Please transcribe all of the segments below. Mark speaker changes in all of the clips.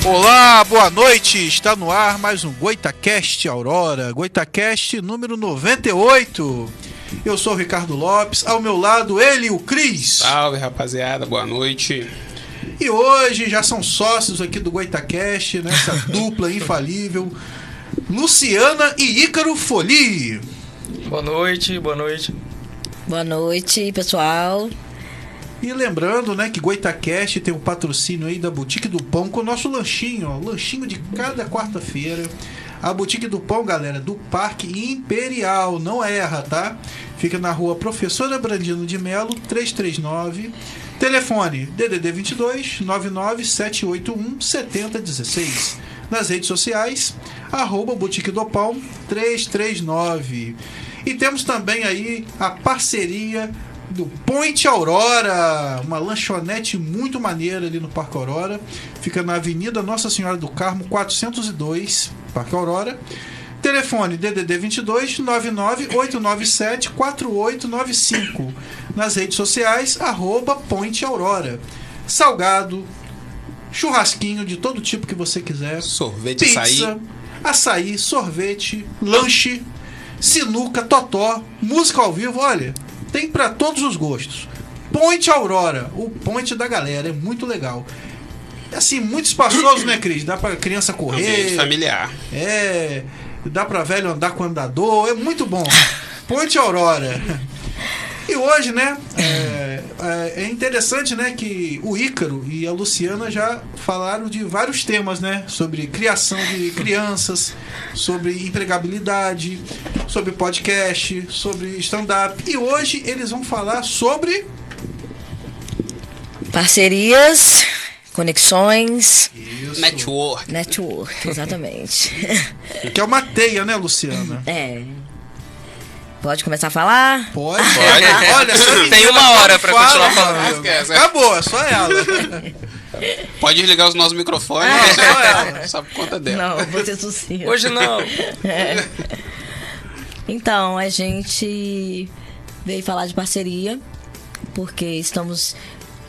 Speaker 1: Olá, boa noite, está no ar mais um Goitacast Aurora, Goitacast número 98. Eu sou o Ricardo Lopes, ao meu lado ele, o Cris.
Speaker 2: Salve, rapaziada, boa noite.
Speaker 1: E hoje já são sócios aqui do Goitacast, nessa dupla infalível, Luciana e Ícaro Foli.
Speaker 3: Boa noite, boa noite.
Speaker 4: Boa noite, pessoal.
Speaker 1: E lembrando, né, que Goitacast tem um patrocínio aí da Boutique do Pão com o nosso lanchinho, ó, lanchinho de cada quarta-feira. A Boutique do Pão, galera, do Parque Imperial, não erra, tá? Fica na rua Professora Brandino de Melo, 339. Telefone DDD 22 99781 7016. Nas redes sociais, @Boutique do Pão 339. E temos também aí a parceria do Point Aurora, uma lanchonete muito maneira ali no Parque Aurora. Fica na Avenida Nossa Senhora do Carmo, 402, Parque Aurora. Telefone DDD 22 99897 4895. Nas redes sociais, @Point Aurora. Salgado, churrasquinho de todo tipo que você quiser.
Speaker 2: Sorvete,
Speaker 1: pizza, açaí, sorvete, lanche, sinuca, totó, música ao vivo, olha, tem pra todos os gostos. Point Aurora, o point da galera, é muito legal. Assim, muito espaçoso, né, Cris? Dá pra criança correr.
Speaker 2: Ambiente familiar.
Speaker 1: É, dá pra velho andar com andador, é muito bom. Point Aurora. E hoje, né, é interessante, né, que o Ícaro e a Luciana já falaram de vários temas, né, sobre criação de crianças, sobre empregabilidade, sobre podcast, sobre stand-up. E hoje eles vão falar sobre
Speaker 4: parcerias, conexões.
Speaker 1: isso.
Speaker 4: Network, exatamente.
Speaker 1: Que é uma teia, né, Luciana?
Speaker 4: É. Pode começar a falar?
Speaker 1: Pode.
Speaker 2: Olha,
Speaker 3: Tem uma hora pra continuar falando.
Speaker 1: Esquece. Acabou, é só ela.
Speaker 2: Pode desligar os nossos microfones,
Speaker 1: É só ela.
Speaker 2: só por conta dela.
Speaker 4: Não, vou ter sucinto.
Speaker 3: Hoje não.
Speaker 4: Então, a gente veio falar de parceria, porque estamos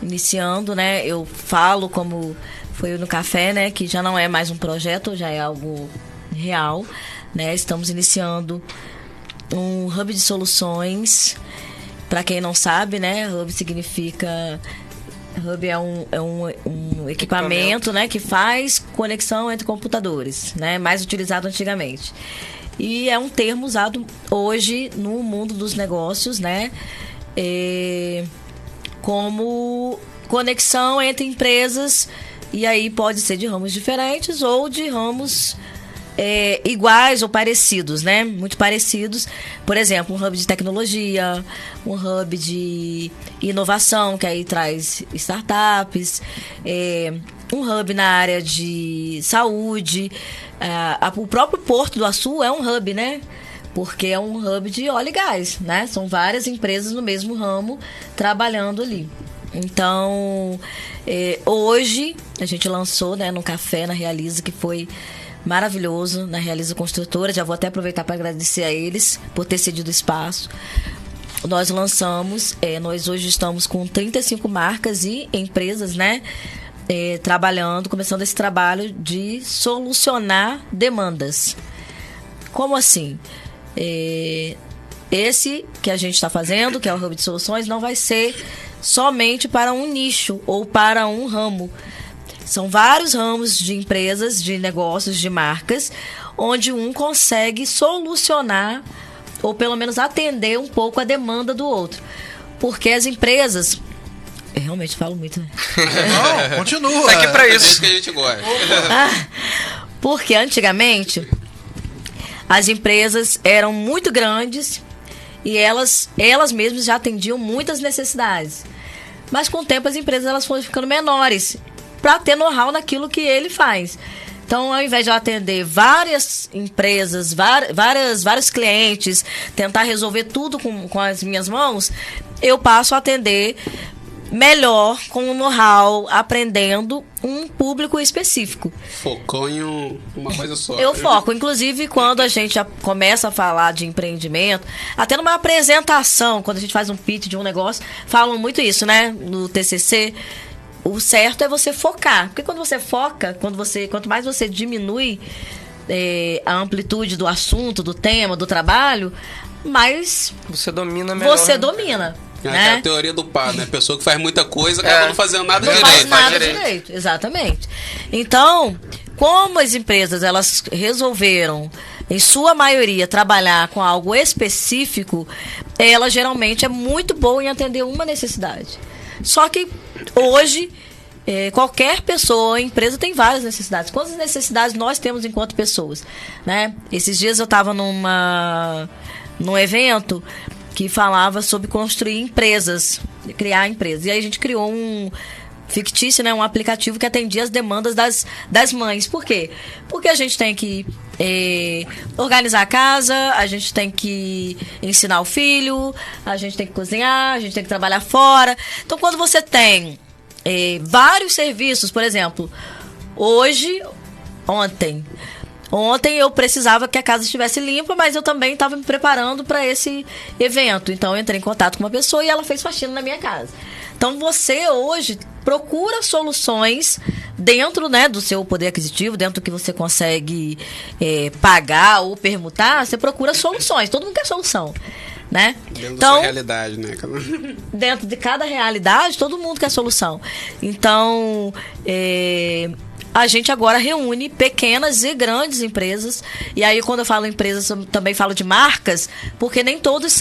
Speaker 4: iniciando, né? Eu falo como foi no café, né? Que já não é mais um projeto, já é algo real, né? Estamos iniciando um hub de soluções. Para quem não sabe, né? Hub significa... Hub é um equipamento, né? Que faz conexão entre computadores, né? Mais utilizado antigamente. E é um termo usado hoje no mundo dos negócios, né? Como conexão entre empresas. E aí pode ser de ramos diferentes ou de ramos iguais ou parecidos, né? Muito parecidos. Por exemplo, um hub de tecnologia, um hub de inovação, que aí traz startups, um hub na área de saúde. O próprio Porto do Açu é um hub, né? Porque é um hub de óleo e gás, né? São várias empresas no mesmo ramo trabalhando ali. Então, hoje a gente lançou, né, no café na Realiza, que foi maravilhoso, na Realiza Construtora. Já vou até aproveitar para agradecer a eles por ter cedido o espaço. Nós lançamos, nós hoje estamos com 35 marcas e empresas, né, começando esse trabalho de solucionar demandas. Como assim? Esse que a gente está fazendo, que é o Hub de Soluções, não vai ser somente para um nicho ou para um ramo. São vários ramos de empresas, de negócios, de marcas, onde um consegue solucionar ou pelo menos atender um pouco a demanda do outro. Porque as empresas... Eu realmente falo muito, né?
Speaker 1: Não, continua.
Speaker 3: Tá aqui pra
Speaker 2: É
Speaker 3: isso.
Speaker 2: isso que a gente gosta.
Speaker 4: Porque antigamente as empresas eram muito grandes e elas mesmas já atendiam muitas necessidades. Mas com o tempo as empresas elas foram ficando menores para ter know-how naquilo que ele faz. Então, ao invés de eu atender várias empresas, vários clientes, tentar resolver tudo com as minhas mãos, eu passo a atender melhor, com o know-how, aprendendo um público específico.
Speaker 2: Focou em uma coisa só.
Speaker 4: Eu foco. Inclusive, quando a gente já começa a falar de empreendimento, até numa apresentação, quando a gente faz um pitch de um negócio, falam muito isso, né? No TCC. o certo é você focar. Porque quando você foca, quanto mais você diminui a amplitude do assunto, do tema, do trabalho, mais
Speaker 3: você domina melhor.
Speaker 4: Você domina.
Speaker 2: É
Speaker 4: né?
Speaker 2: a teoria do par, né? Pessoa que faz muita coisa acaba não fazendo nada
Speaker 4: Não
Speaker 2: direito.
Speaker 4: faz nada direito, exatamente. Então, como as empresas elas resolveram, em sua maioria, trabalhar com algo específico, ela geralmente é muito boa em atender uma necessidade. Só que hoje, qualquer pessoa, empresa tem várias necessidades. Quantas necessidades nós temos enquanto pessoas? Né? Esses dias eu estava num evento que falava sobre construir empresas, criar empresas. E aí a gente criou um fictício, né, um aplicativo que atendia as demandas das mães. Por quê? Porque a gente tem que organizar a casa, a gente tem que ensinar o filho, a gente tem que cozinhar, a gente tem que trabalhar fora. Então, quando você tem vários serviços, por exemplo, Ontem eu precisava que a casa estivesse limpa, mas eu também estava me preparando para esse evento. Então, eu entrei em contato com uma pessoa e ela fez faxina na minha casa. Então, você hoje procura soluções dentro, né, do seu poder aquisitivo, dentro do que você consegue pagar ou permutar, você procura soluções. Todo mundo quer solução, né?
Speaker 2: Dentro da sua realidade, né?
Speaker 4: Dentro de cada realidade, todo mundo quer solução. Então, a gente agora reúne pequenas e grandes empresas. E aí, quando eu falo empresas, eu também falo de marcas, porque nem todos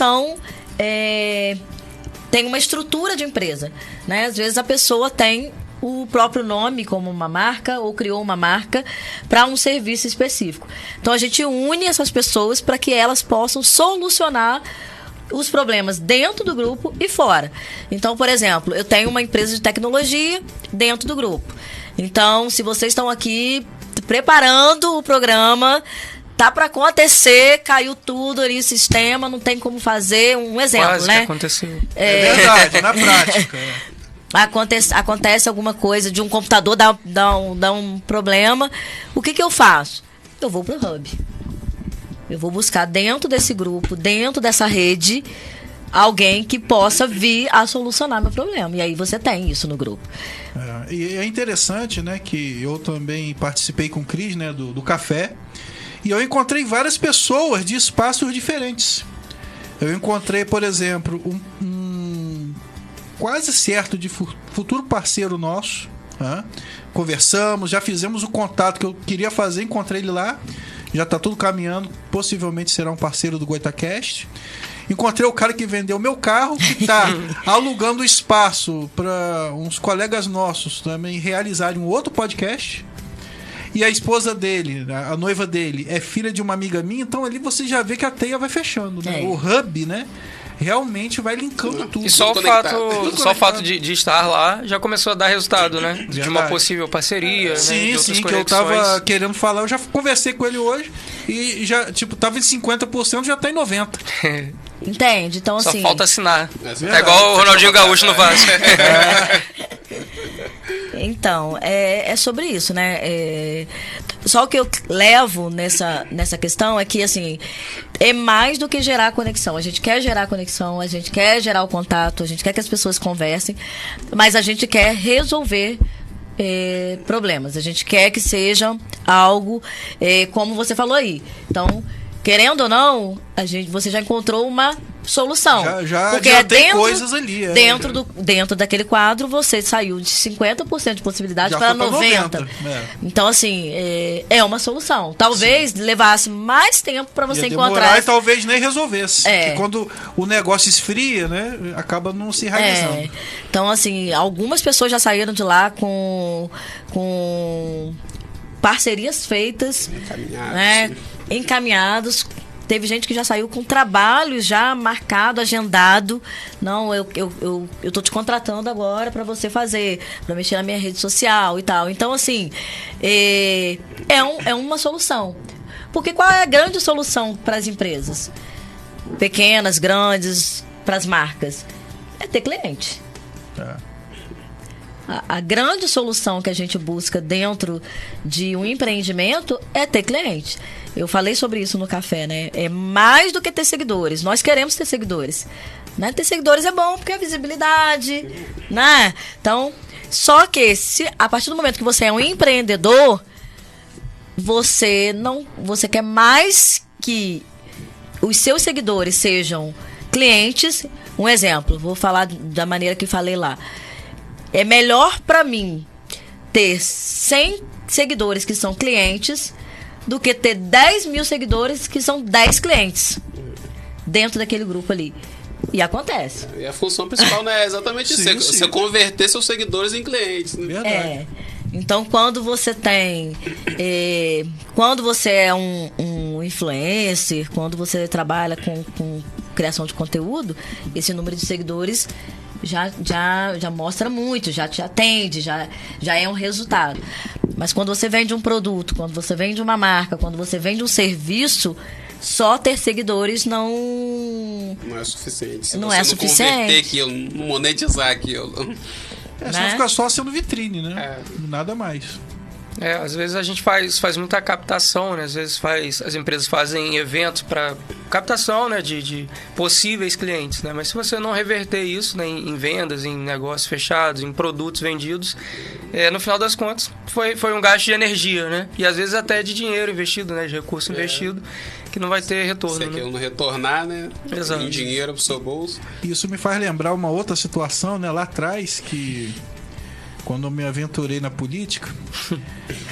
Speaker 4: tem uma estrutura de empresa, né? Às vezes a pessoa tem o próprio nome como uma marca ou criou uma marca para um serviço específico. Então, a gente une essas pessoas para que elas possam solucionar os problemas dentro do grupo e fora. Então, por exemplo, eu tenho uma empresa de tecnologia dentro do grupo. Então, se vocês estão aqui preparando o programa, tá para acontecer, caiu tudo ali, sistema, não tem como fazer, um exemplo,
Speaker 3: quase
Speaker 4: né?
Speaker 3: Que aconteceu.
Speaker 1: É verdade, na prática.
Speaker 4: Acontece alguma coisa de um computador dá um problema. O que eu faço? Eu vou pro Hub. Eu vou buscar dentro desse grupo, dentro dessa rede, alguém que possa vir a solucionar meu problema. E aí você tem isso no grupo.
Speaker 1: E é interessante, né, que eu também participei com o Cris, né, do café, e eu encontrei várias pessoas de espaços diferentes. Eu encontrei, por exemplo, um quase certo de futuro parceiro nosso, né? Conversamos, já fizemos o contato que eu queria fazer, encontrei ele lá, já está tudo caminhando, possivelmente será um parceiro do GoitaCast. Encontrei o cara que vendeu meu carro, que está alugando espaço para uns colegas nossos também realizarem um outro podcast. E a esposa dele, a noiva dele, é filha de uma amiga minha. Então ali você já vê que a teia vai fechando, né? O hub, né? Realmente vai linkando tudo.
Speaker 3: E só o fato de estar lá já começou a dar resultado, né? De uma possível parceria,
Speaker 1: sim,
Speaker 3: né? De
Speaker 1: sim,
Speaker 3: conexões.
Speaker 1: que eu tava querendo falar. Eu já conversei com ele hoje e já, tipo, tava em 50%, já tá em 90%.
Speaker 4: Entende? Então,
Speaker 3: só
Speaker 4: assim...
Speaker 3: falta assinar. É igual o Ronaldinho Gaúcho no Vasco.
Speaker 4: Então, é sobre isso, né? Só o que eu levo nessa questão é que, assim, é mais do que gerar conexão. A gente quer gerar conexão, a gente quer gerar o contato, a gente quer que as pessoas conversem, mas a gente quer resolver problemas. A gente quer que seja algo, como você falou aí. Então, querendo ou não, você já encontrou uma solução.
Speaker 1: Já tem coisas ali.
Speaker 4: Dentro daquele quadro, você saiu de 50% de possibilidade para 90%. Então, assim, é uma solução. Talvez levasse mais tempo para você encontrar.
Speaker 1: E talvez nem resolvesse. Porque quando o negócio esfria, né, acaba não se realizando.
Speaker 4: Então, assim, algumas pessoas já saíram de lá com parcerias feitas, encaminhados. Teve gente que já saiu com trabalho já marcado, agendado. Não, eu tô te contratando agora para você fazer, para mexer na minha rede social e tal. Então, assim, é uma solução. Porque qual é a grande solução para as empresas? Pequenas, grandes, para as marcas? É ter cliente. A grande solução que a gente busca dentro de um empreendimento é ter cliente. Eu falei sobre isso no café, né? É mais do que ter seguidores. Nós queremos ter seguidores. Né? Ter seguidores é bom porque é visibilidade, né? Então, Só que a partir do momento que você é um empreendedor, você quer mais que os seus seguidores sejam clientes. Um exemplo, vou falar da maneira que falei lá. É melhor para mim ter 100 seguidores que são clientes do que ter 10 mil seguidores que são 10 clientes dentro daquele grupo ali. E acontece.
Speaker 2: E a função principal, né, é exatamente isso. Você converter seus seguidores em clientes. Né?
Speaker 1: Verdade.
Speaker 4: Então, quando você tem... quando você é um influencer, quando você trabalha com criação de conteúdo, esse número de seguidores já mostra muito, já te atende, já é um resultado. Mas quando você vende um produto, quando você vende uma marca, quando você vende um serviço, só ter seguidores não
Speaker 2: é suficiente. Se
Speaker 4: não
Speaker 2: você
Speaker 4: é
Speaker 2: não
Speaker 4: suficiente.
Speaker 2: Converter aquilo, não monetizar aquilo.
Speaker 1: Só fica só sendo vitrine, né? Nada mais.
Speaker 3: Às vezes a gente faz muita captação, né? Às vezes as empresas fazem eventos para captação, né? De possíveis clientes, né? Mas se você não reverter isso, né? Em vendas, em negócios fechados, em produtos vendidos, no final das contas foi um gasto de energia, né? E às vezes até de dinheiro investido, né? De recurso investido, que não vai ter retorno.
Speaker 2: Você quer não retornar, né?
Speaker 3: Exato.
Speaker 2: Em dinheiro pro seu bolso.
Speaker 1: Isso me faz lembrar uma outra situação, né? Lá atrás, que quando eu me aventurei na política,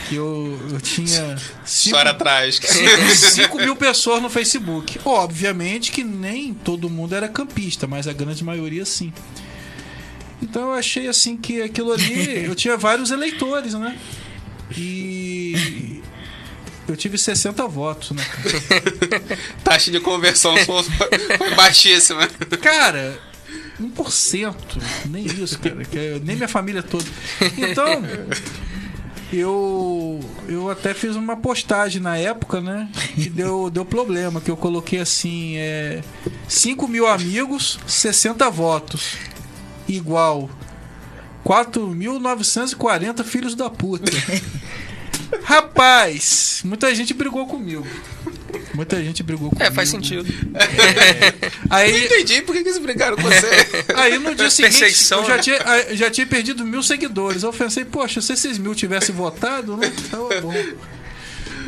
Speaker 1: que eu tinha 5 mil pessoas no Facebook. Obviamente que nem todo mundo era campista, mas a grande maioria sim. Então eu achei assim que aquilo ali, eu tinha vários eleitores, né? E eu tive 60 votos, né?
Speaker 2: Taxa de conversão foi baixíssima.
Speaker 1: Cara, 1%, nem isso, cara, nem minha família toda. Então, eu até fiz uma postagem na época, né? Que deu problema, que eu coloquei assim, 5 mil amigos, 60 votos, igual 4.940 filhos da puta. Rapaz, muita gente brigou comigo.
Speaker 3: Faz sentido.
Speaker 1: Aí,
Speaker 2: eu entendi por que eles brigaram com você.
Speaker 1: Aí no dia seguinte,
Speaker 3: Perseguição,
Speaker 1: eu já tinha perdido 1.000 seguidores. Eu pensei, poxa, se esses 1.000 tivessem votado, não tava bom.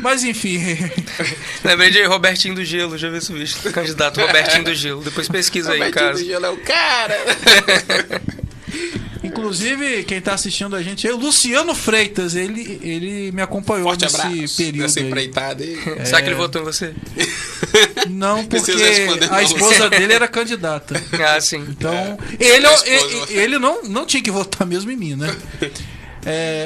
Speaker 1: Mas enfim.
Speaker 3: Lembrei de Robertinho do Gelo, já vi esse vídeo. Candidato Robertinho do Gelo. Depois pesquisa aí em casa.
Speaker 2: Robertinho do Gelo é o cara.
Speaker 1: Inclusive, quem tá assistindo a gente é o Luciano Freitas. Ele me acompanhou
Speaker 2: Forte
Speaker 1: nesse
Speaker 2: abraço,
Speaker 1: período.
Speaker 2: Nessa empreitada aí.
Speaker 3: Será que ele votou em você?
Speaker 1: Não, porque a esposa dele era candidata.
Speaker 3: Ah, sim.
Speaker 1: Então, ele não tinha que votar mesmo em mim, né?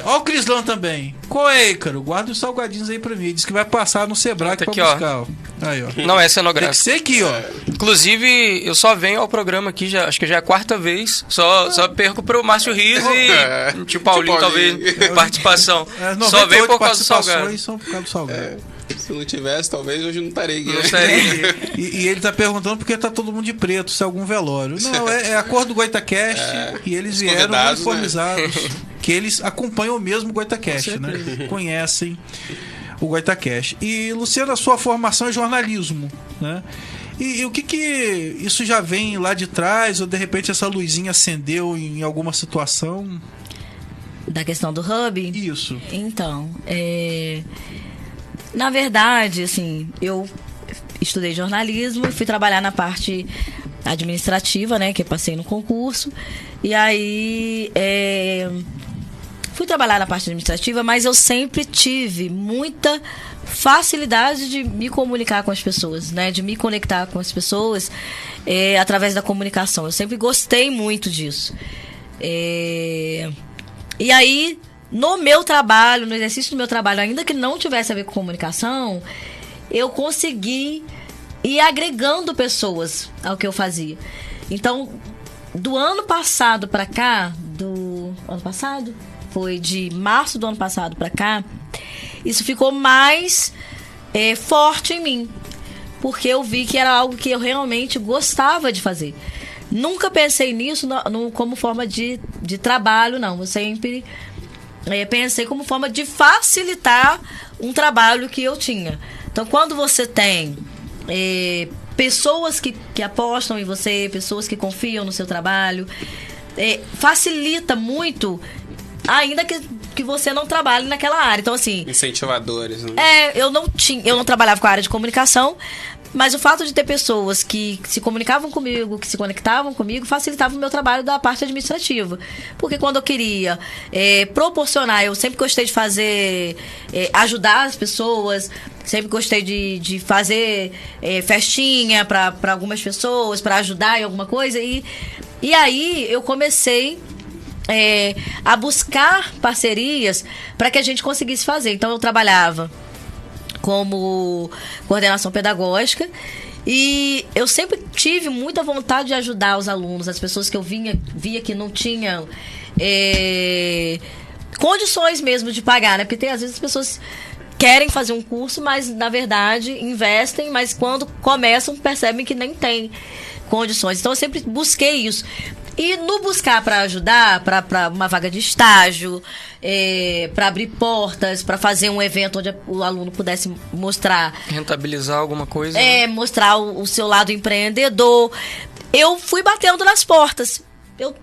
Speaker 1: Ó o Crislão também. Qual é, Ícaro? Guarda os salgadinhos aí pra mim. Ele disse que vai passar no Sebrae pra buscar. Ó. Aí, ó.
Speaker 3: Não é cenográfico.
Speaker 1: Tem que ser aqui, ó.
Speaker 3: Inclusive, eu só venho ao programa aqui, acho que já é a 4ª vez. Só perco pro Márcio Rios e tio Paulinho, talvez, participação. Só venho por causa do salgado.
Speaker 1: São por causa do salgado.
Speaker 2: Se não tivesse, talvez hoje não estaria aqui.
Speaker 3: Não estaria aqui.
Speaker 1: E ele tá perguntando porque tá todo mundo de preto, se é algum velório. Não, é a cor do GoitaCast e eles vieram uniformizados. Né? Que eles acompanham o mesmo GoitaCast, né? Conhecem o GoitaCast. E, Luciano, a sua formação é jornalismo, né? E o que isso já vem lá de trás, ou de repente essa luzinha acendeu em alguma situação?
Speaker 4: Da questão do hub?
Speaker 1: Isso.
Speaker 4: Então, na verdade, assim, eu estudei jornalismo e fui trabalhar na parte administrativa, né? Que eu passei no concurso. E aí fui trabalhar na parte administrativa, mas eu sempre tive muita facilidade de me comunicar com as pessoas, né? De me conectar com as pessoas através da comunicação. Eu sempre gostei muito disso. E aí, no meu trabalho, no exercício do meu trabalho, ainda que não tivesse a ver com comunicação, eu consegui ir agregando pessoas ao que eu fazia. Então, do ano passado para cá, foi de março do ano passado para cá, isso ficou mais forte em mim, porque eu vi que era algo que eu realmente gostava de fazer. Nunca pensei nisso como forma de trabalho, não. Eu sempre pensei como forma de facilitar um trabalho que eu tinha. Então, quando você tem pessoas que apostam em você, pessoas que confiam no seu trabalho, facilita muito, ainda que você não trabalhe naquela área. Então, assim...
Speaker 2: Incentivadores, né?
Speaker 4: Eu não trabalhava com a área de comunicação, mas o fato de ter pessoas que se comunicavam comigo, que se conectavam comigo, facilitava o meu trabalho da parte administrativa. Porque quando eu queria proporcionar, eu sempre gostei de fazer, ajudar as pessoas, sempre gostei de fazer festinha para algumas pessoas, para ajudar em alguma coisa. E aí eu comecei a buscar parcerias para que a gente conseguisse fazer. Então eu trabalhava como coordenação pedagógica e eu sempre tive muita vontade de ajudar os alunos, as pessoas que eu via que não tinham condições mesmo de pagar, né? Porque às vezes as pessoas querem fazer um curso, mas na verdade investem, mas quando começam percebem que nem tem condições. Então eu sempre busquei isso. E no buscar para ajudar, para uma vaga de estágio, para abrir portas, para fazer um evento onde o aluno pudesse mostrar...
Speaker 3: Rentabilizar alguma coisa.
Speaker 4: Mostrar o seu lado empreendedor. Eu fui batendo nas portas. Eu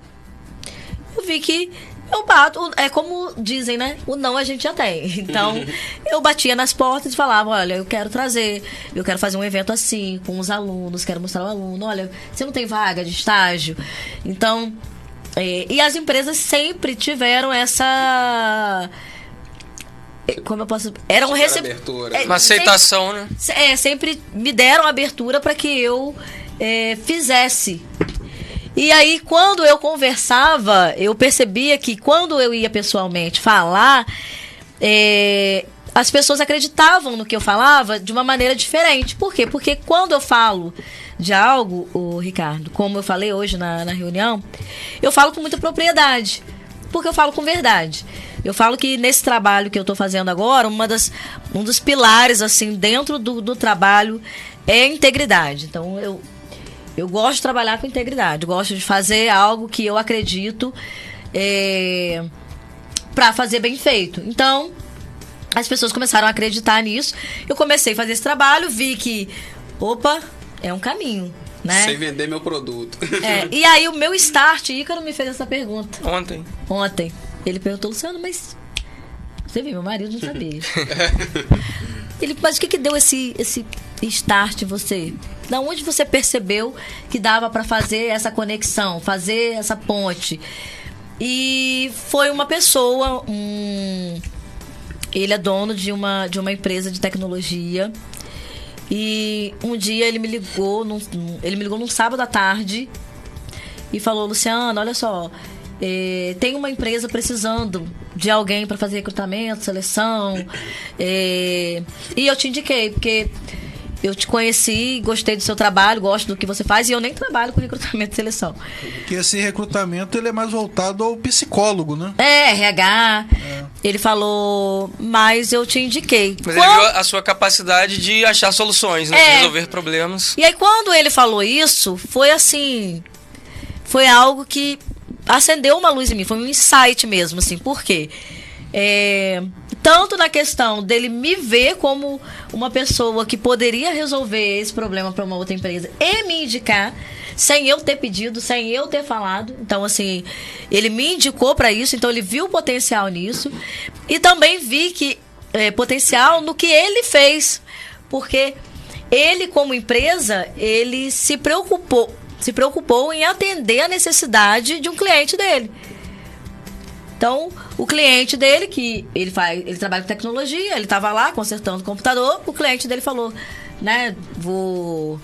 Speaker 4: vi que eu bato... É como dizem, né? O não a gente já tem. Então, eu batia nas portas e falava, olha, eu quero fazer um evento assim, com os alunos, quero mostrar ao aluno, olha, você não tem vaga de estágio? Então, e as empresas sempre tiveram essa... Como eu posso... Era um
Speaker 3: uma aceitação, né?
Speaker 4: Sempre me deram abertura para que eu fizesse. E aí, quando eu conversava, eu percebia que quando eu ia pessoalmente falar, as pessoas acreditavam no que eu falava de uma maneira diferente. Por quê? Porque quando eu falo de algo, Ricardo, como eu falei hoje na reunião, eu falo com muita propriedade, porque eu falo com verdade. Eu falo que nesse trabalho que eu estou fazendo agora, um dos pilares assim dentro do trabalho é a integridade. Então, eu gosto de trabalhar com integridade, gosto de fazer algo que eu acredito para fazer bem feito. Então, as pessoas começaram a acreditar nisso. Eu comecei a fazer esse trabalho, vi que, é um caminho, né?
Speaker 2: Sem vender meu produto.
Speaker 4: E aí o meu start, Ícaro me fez essa pergunta.
Speaker 3: Ontem.
Speaker 4: Ele perguntou, Luciano, mas você viu, meu marido não sabia. Mas o que deu esse start em você? Da onde você percebeu que dava para fazer essa conexão, fazer essa ponte? E foi uma pessoa, ele é dono de uma empresa de tecnologia. E um dia ele me ligou num sábado à tarde e falou, Luciano, olha só, tem uma empresa precisando de alguém para fazer recrutamento, seleção, e eu te indiquei, porque eu te conheci, gostei do seu trabalho, gosto do que você faz, e eu nem trabalho com recrutamento e seleção.
Speaker 1: Porque esse recrutamento ele é mais voltado ao psicólogo, né?
Speaker 4: RH. Ele falou, mas eu te indiquei.
Speaker 3: Mas ele viu a sua capacidade de achar soluções, né? De resolver problemas.
Speaker 4: E aí, quando ele falou isso, foi assim... Foi algo que acendeu uma luz em mim. Foi um insight mesmo, assim. Por quê? Tanto na questão dele me ver como uma pessoa que poderia resolver esse problema para uma outra empresa e me indicar, sem eu ter pedido, sem eu ter falado. Então, assim, ele me indicou para isso, então ele viu o potencial nisso. E também vi que potencial no que ele fez, porque ele, como empresa, ele se preocupou em atender a necessidade de um cliente dele. Então, o cliente dele, que ele trabalha com tecnologia, ele estava lá consertando o computador, o cliente dele falou, né, vou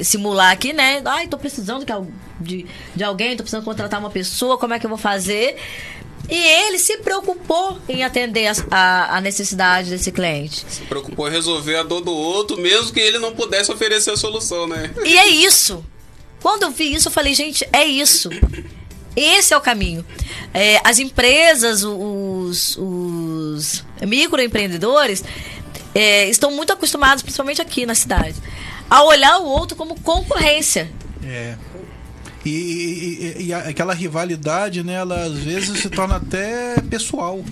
Speaker 4: simular aqui, né, tô precisando de alguém, tô precisando contratar uma pessoa, como é que eu vou fazer? E ele se preocupou em atender a necessidade desse cliente.
Speaker 2: Se preocupou em resolver a dor do outro, mesmo que ele não pudesse oferecer a solução, né?
Speaker 4: E é isso. Quando eu vi isso, eu falei, gente, é isso. Esse é o caminho. As empresas, os microempreendedores estão muito acostumados, principalmente aqui na cidade, a olhar o outro como concorrência.
Speaker 1: E aquela rivalidade, né, ela às vezes se torna até pessoal.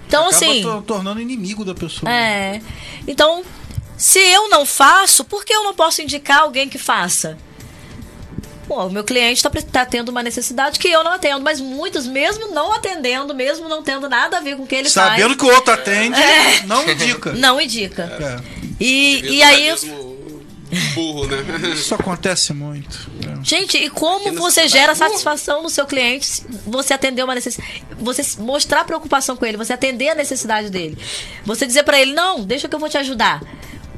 Speaker 4: Então,
Speaker 1: acaba
Speaker 4: assim,
Speaker 1: tornando inimigo da pessoa.
Speaker 4: Então, se eu não faço, por que eu não posso indicar alguém que faça? Pô, o meu cliente tá tendo uma necessidade que eu não atendo, mas muitos, mesmo não atendendo, mesmo não tendo nada a ver com o que ele faz...
Speaker 1: Sabendo que o outro atende, não indica.
Speaker 4: Não indica. E aí...
Speaker 2: Burro, né?
Speaker 1: Isso acontece muito.
Speaker 4: Gente, e como você gera satisfação no seu cliente, você atender uma necessidade, você mostrar preocupação com ele, você atender a necessidade dele, você dizer pra ele, não, deixa que eu vou te ajudar.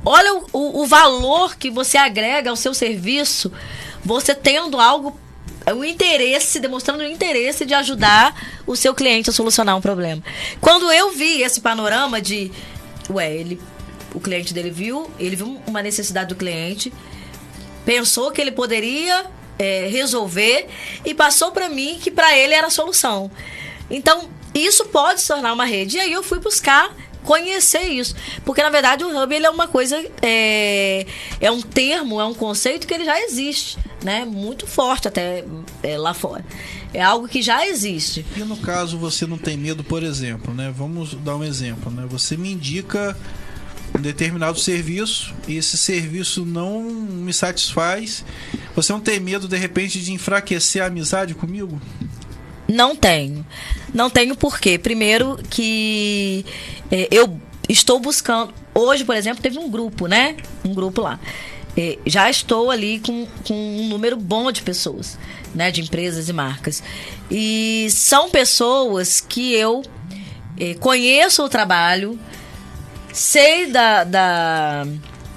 Speaker 4: Olha o valor que você agrega ao seu serviço, você tendo algo, o interesse, demonstrando o interesse de ajudar o seu cliente a solucionar um problema. Quando eu vi esse panorama de, o cliente dele ele viu uma necessidade do cliente, pensou que ele poderia resolver e passou para mim que para ele era a solução. Então, isso pode se tornar uma rede. E aí eu fui buscar conhecer isso. Porque, na verdade, o Hub ele é uma coisa... É um termo, é um conceito que ele já existe, né? Muito forte até lá fora. É algo que já existe.
Speaker 1: E no caso, você não tem medo, por exemplo, né? Vamos dar um exemplo, né? Você me indica um determinado serviço e esse serviço não me satisfaz. Você não tem medo, de repente, de enfraquecer a amizade comigo?
Speaker 4: Não tenho. Não tenho por quê? Primeiro que eu estou buscando... Hoje, por exemplo, teve um grupo, né? Um grupo lá. Já estou ali com um número bom de pessoas, né? De empresas e marcas. E são pessoas que eu conheço o trabalho, sei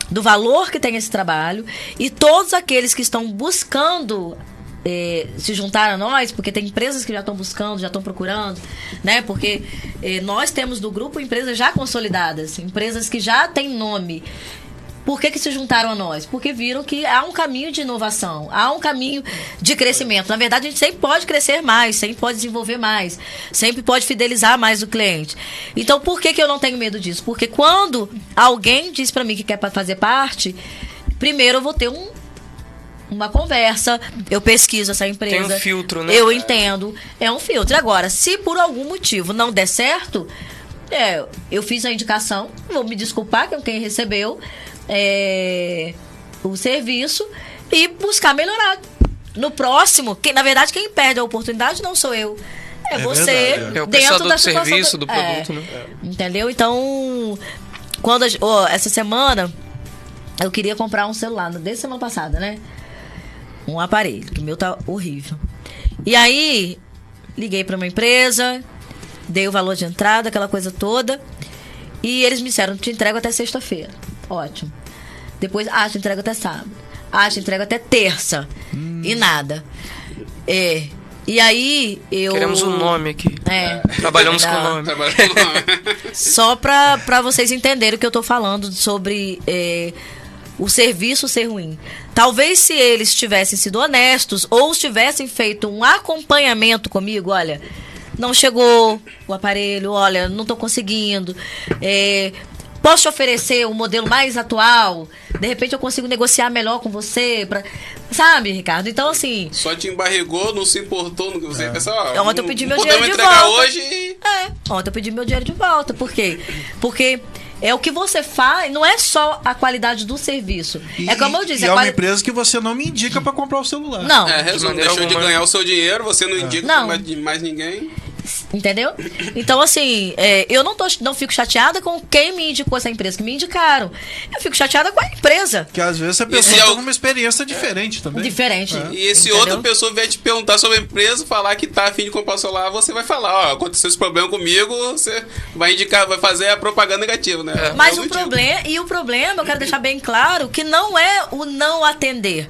Speaker 4: do valor que tem esse trabalho, e todos aqueles que estão buscando se juntar a nós, porque tem empresas que já estão buscando, já estão procurando, né? Porque nós temos do grupo empresas já consolidadas, empresas que já têm nome. Por que se juntaram a nós? Porque viram que há um caminho de inovação, há um caminho de crescimento. Na verdade, a gente sempre pode crescer mais, sempre pode desenvolver mais, sempre pode fidelizar mais o cliente. Então, por que eu não tenho medo disso? Porque quando alguém diz para mim que quer fazer parte, primeiro eu vou ter uma conversa, eu pesquiso essa empresa.
Speaker 3: Tem um filtro, né?
Speaker 4: Eu entendo, é um filtro. Agora, se por algum motivo não der certo, eu fiz a indicação, vou me desculpar com quem recebeu o serviço e buscar melhorar. No próximo, na verdade, quem perde a oportunidade não sou eu. É você,
Speaker 3: verdade, o
Speaker 4: dentro da
Speaker 3: do serviço, do produto, né?
Speaker 4: Entendeu? Então, essa semana, eu queria comprar um celular, desde semana passada, né? Um aparelho, que o meu tá horrível. E aí, liguei para uma empresa, dei o valor de entrada, aquela coisa toda, e eles me disseram, te entrego até sexta-feira. Ótimo. Depois, te entrego até sábado. Te entrego até terça. E nada. E aí,
Speaker 3: queremos um nome aqui. Trabalhamos com o nome.
Speaker 4: Só pra vocês entenderem o que eu tô falando sobre o serviço ser ruim. Talvez se eles tivessem sido honestos ou tivessem feito um acompanhamento comigo, olha, não chegou o aparelho, olha, não tô conseguindo, posso te oferecer um modelo mais atual, de repente eu consigo negociar melhor com você, sabe, Ricardo? Então, assim...
Speaker 2: Só te embarrigou, não se importou no que você pensou.
Speaker 4: Ontem eu pedi meu dinheiro de volta.
Speaker 2: Podemos entregar hoje.
Speaker 4: Ontem eu pedi meu dinheiro de volta. Por quê? Porque é o que você faz, não é só a qualidade do serviço. Como eu disse...
Speaker 1: É uma empresa que você não me indica para comprar o celular.
Speaker 4: Não.
Speaker 2: Resumo, deixou de ganhar o seu dinheiro, você não indica para mais ninguém.
Speaker 4: Entendeu? Então, assim, eu não fico chateada com quem me indicou essa empresa, que me indicaram. Eu fico chateada com a empresa.
Speaker 1: Que às vezes a pessoa tem uma experiência diferente também.
Speaker 4: Diferente.
Speaker 2: E se outra pessoa vier te perguntar sobre a empresa, falar que tá a fim de comprar o celular, você vai falar, aconteceu esse problema comigo, você vai indicar, vai fazer a propaganda negativa, né?
Speaker 4: Mas o problema, eu quero deixar bem claro, que não é o não atender.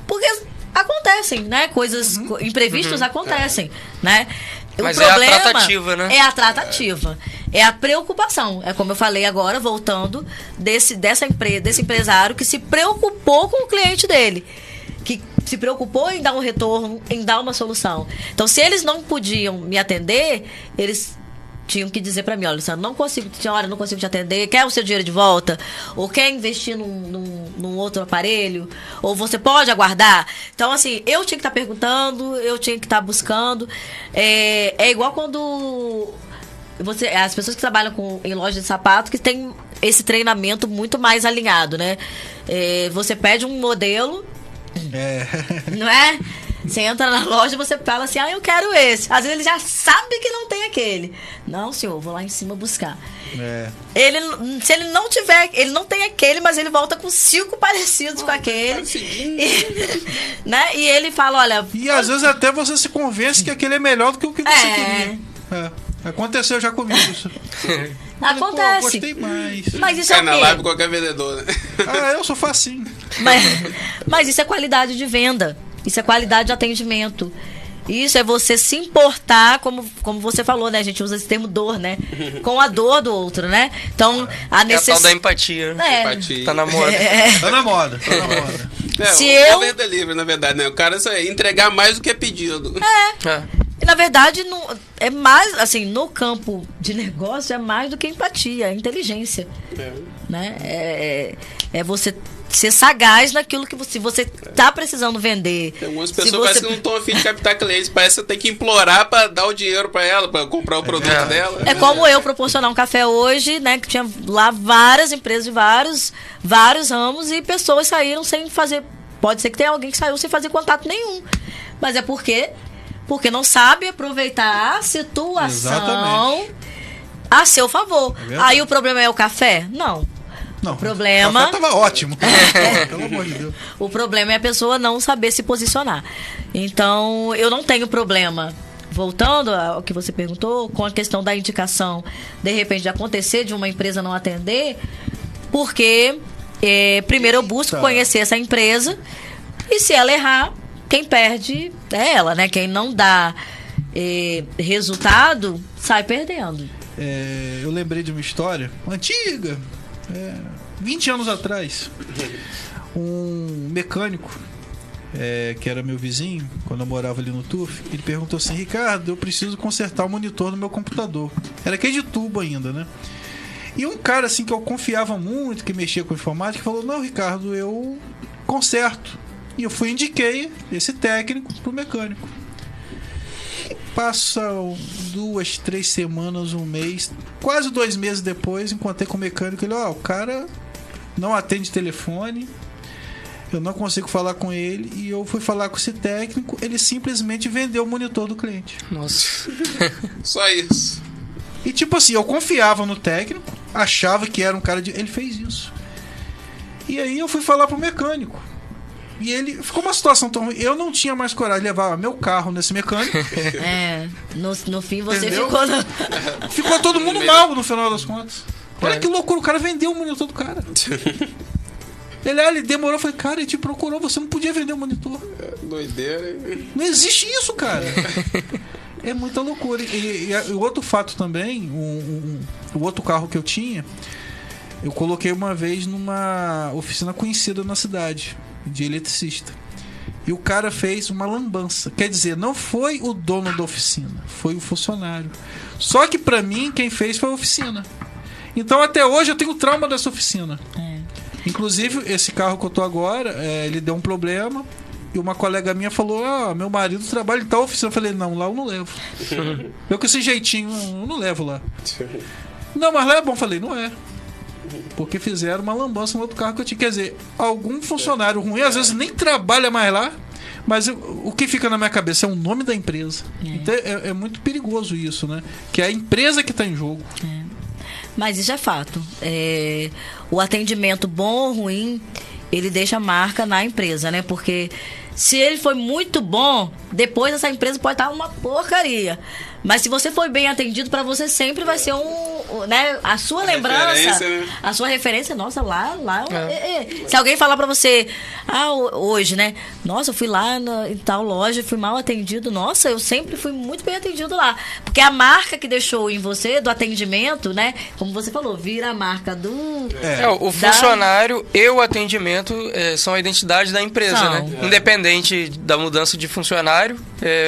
Speaker 4: Porque acontecem, né? Coisas imprevistas acontecem, né?
Speaker 3: Mas
Speaker 4: o problema
Speaker 3: é a tratativa, né?
Speaker 4: É a tratativa. É a preocupação. É como eu falei agora, voltando, desse empresário que se preocupou com o cliente dele. Que se preocupou em dar um retorno, em dar uma solução. Então, se eles não podiam me atender, eles tinham que dizer pra mim, olha, Luciano, não consigo te atender, quer o seu dinheiro de volta? Ou quer investir num outro aparelho? Ou você pode aguardar? Então, assim, eu tinha que estar perguntando, eu tinha que estar buscando. É igual quando as pessoas que trabalham em loja de sapato que tem esse treinamento muito mais alinhado, né? Você pede um modelo Não é? Você entra na loja e você fala assim, eu quero esse. Às vezes ele já sabe que não tem aquele. Não, senhor, vou lá em cima buscar. Se ele não tiver, ele não tem aquele, mas ele volta com 5 parecidos com aquele. Né? E ele fala, olha...
Speaker 1: E às vezes até você se convence que aquele é melhor do que o que você queria. Aconteceu já comigo isso.
Speaker 4: Acontece.
Speaker 1: Gostei mais.
Speaker 4: Mas isso é o quê?
Speaker 2: Na live com qualquer vendedor, né?
Speaker 1: Eu sou facinho.
Speaker 4: Mas isso é qualidade de venda. Isso é qualidade de atendimento. Isso é você se importar, como você falou, né? A gente usa esse termo dor, né? Com a dor do outro, né? Então, a necessidade...
Speaker 3: É a tal da empatia.
Speaker 2: Empatia.
Speaker 3: Tá na moda.
Speaker 1: Tá na moda.
Speaker 2: O venda livre, na verdade, né? O cara só entregar mais do que é pedido.
Speaker 4: Na verdade, é mais, assim, no campo de negócio é mais do que empatia, é inteligência. Né? É você ser sagaz naquilo que você tá precisando vender.
Speaker 2: Tem algumas pessoas parece que não estão a fim de captar clientes, parece que você tem que implorar para dar o dinheiro para ela, para comprar o produto dela.
Speaker 4: É como eu proporcionar um café hoje, né, que tinha lá várias empresas de vários ramos e pessoas saíram sem fazer, pode ser que tenha alguém que saiu sem fazer contato nenhum, mas é porque não sabe aproveitar a situação a seu favor. Aí o problema é o café? Não.
Speaker 1: Não,
Speaker 4: o problema...
Speaker 1: O café tava ótimo. Pelo amor de Deus.
Speaker 4: O problema é a pessoa não saber se posicionar. Então, eu não tenho problema. Voltando ao que você perguntou, com a questão da indicação, de repente, de acontecer de uma empresa não atender, porque primeiro eu busco conhecer essa empresa e se ela errar, quem perde é ela, né? Quem não dá resultado, sai perdendo.
Speaker 1: Eu lembrei de uma história antiga, 20 anos atrás. Um mecânico, que era meu vizinho, quando eu morava ali no TUF, ele perguntou assim: Ricardo, eu preciso consertar o monitor do meu computador. Era aquele de tubo ainda, né? E um cara assim que eu confiava muito, que mexia com informática, falou: não, Ricardo, eu conserto. E eu indiquei esse técnico pro mecânico. Passa 2, 3 semanas, um mês, quase 2 meses depois, encontrei com o mecânico. Ele: o cara não atende telefone, eu não consigo falar com ele. E eu fui falar com esse técnico, ele simplesmente vendeu o monitor do cliente.
Speaker 3: Nossa.
Speaker 2: Só isso.
Speaker 1: E tipo assim, eu confiava no técnico, achava que era um cara de... Ele fez isso. E aí eu fui falar pro mecânico. E ele... Ficou uma situação tão ruim. Eu não tinha mais coragem de levar meu carro nesse mecânico.
Speaker 4: No fim você
Speaker 1: Entendeu?
Speaker 4: ficou...
Speaker 1: Ficou todo mundo mal no final das contas. Olha que loucura, o cara vendeu o monitor do cara. Ele demorou, eu falei: cara, ele te procurou, você não podia vender o monitor.
Speaker 2: Doideira, hein?
Speaker 1: Não existe isso, cara. É muita loucura. E outro fato também, o outro carro que eu tinha, eu coloquei uma vez numa oficina conhecida na cidade, de eletricista. E o cara fez uma lambança. Quer dizer, não foi o dono da oficina, foi o funcionário. Só que pra mim, quem fez foi a oficina. Então até hoje eu tenho trauma dessa oficina. Inclusive, esse carro que eu tô agora, ele deu um problema. E uma colega minha falou: meu marido trabalha em tal oficina. Eu falei: não, lá eu não levo. Eu com esse jeitinho, eu não levo lá. Não, mas lá é bom. Eu falei: não é. Porque fizeram uma lambança no outro carro que eu tinha. Quer dizer, algum funcionário ruim, às vezes nem trabalha mais lá, mas o que fica na minha cabeça é o nome da empresa. Então é muito perigoso isso, né? Que é a empresa que está em jogo.
Speaker 4: Mas isso é fato. O atendimento bom ou ruim, ele deixa marca na empresa, né? Porque se ele foi muito bom, depois essa empresa pode estar uma porcaria. Mas se você foi bem atendido, para você sempre vai ser né, a sua lembrança, né? A sua referência. Nossa, lá. Se alguém falar para você, hoje, né? Nossa, eu fui lá em tal loja, fui mal atendido. Nossa, eu sempre fui muito bem atendido lá. Porque a marca que deixou em você, do atendimento, né? Como você falou, vira a marca do...
Speaker 3: o funcionário e o atendimento são a identidade da empresa, né? Independente da mudança de funcionário,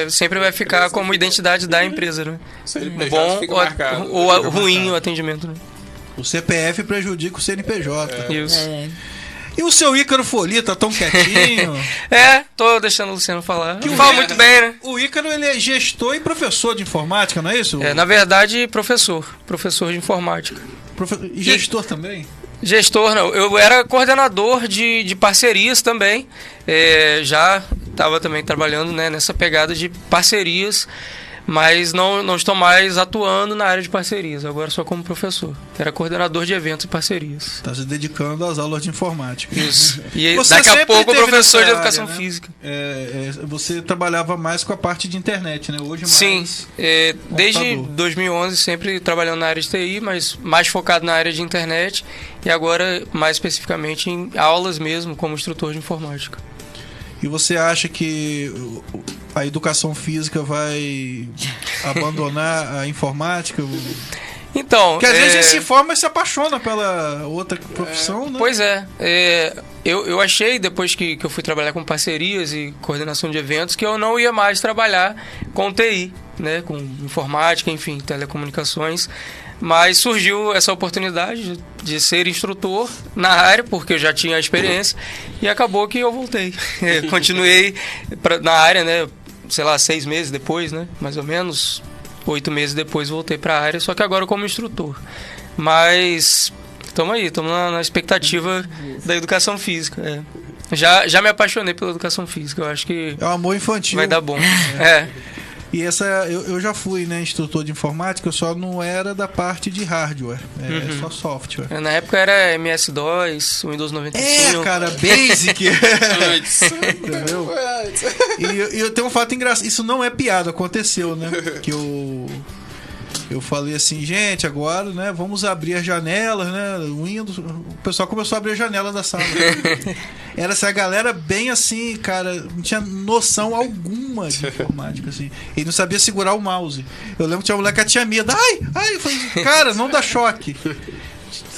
Speaker 3: sempre vai ficar como identidade da empresa. Né? Bom ou ruim o atendimento, né?
Speaker 1: O CPF prejudica o CNPJ.
Speaker 3: Isso.
Speaker 1: E o seu Ícaro Folia tá tão quietinho?
Speaker 3: Tô deixando o Luciano falar. Fala muito bem, né?
Speaker 1: O Ícaro, ele é gestor e professor de informática, não é isso?
Speaker 3: Na verdade, professor de informática.
Speaker 1: E gestor também?
Speaker 3: Gestor, não. Eu era coordenador de parcerias também. Já estava também trabalhando, né, nessa pegada de parcerias, mas não estou mais atuando na área de parcerias. Agora só como professor. Era coordenador de eventos e parcerias.
Speaker 1: Está se dedicando às aulas de informática.
Speaker 3: Isso. E
Speaker 1: Você
Speaker 3: daqui a
Speaker 1: sempre
Speaker 3: pouco
Speaker 1: teve
Speaker 3: professor de
Speaker 1: nessa
Speaker 3: educação
Speaker 1: área, né?
Speaker 3: física.
Speaker 1: Você trabalhava mais com a parte de internet, né? Hoje mais...
Speaker 3: Sim, desde
Speaker 1: computador.
Speaker 3: 2011 sempre trabalhando na área de TI, mas mais focado na área de internet e agora mais especificamente em aulas mesmo como instrutor de informática.
Speaker 1: E você acha que a educação física vai abandonar a informática?
Speaker 3: Então,
Speaker 1: Porque às vezes a gente se forma e se apaixona pela outra profissão, né?
Speaker 3: Pois é. Eu achei, depois que eu fui trabalhar com parcerias e coordenação de eventos, que eu não ia mais trabalhar com TI, né? Com informática, enfim, telecomunicações. Mas surgiu essa oportunidade de ser instrutor na área, porque eu já tinha a experiência, e acabou que eu voltei. Continuei na área, né? Sei lá, 6 meses depois, né? Mais ou menos 8 meses depois voltei para a área, só que agora como instrutor. Mas estamos aí, estamos na expectativa da educação física. Já me apaixonei pela educação física, eu acho que
Speaker 1: É um amor infantil.
Speaker 3: vai dar bom.
Speaker 1: E eu já fui, né, instrutor de informática, eu só não era da parte de hardware, só software.
Speaker 3: Na época era MS-DOS, Windows 95.
Speaker 1: Cara, Basic.
Speaker 2: Antes.
Speaker 1: Entendeu? E eu tenho um fato engraçado, isso não é piada, aconteceu, né? Que eu falei assim, gente, agora, né, vamos abrir as janelas, né, o Windows, o pessoal começou a abrir a janela da sala. Era essa galera bem assim, cara, não tinha noção alguma de informática, assim. Ele não sabia segurar o mouse. Eu lembro que tinha uma moleque que tinha medo. Ai, eu falei, cara, não dá choque.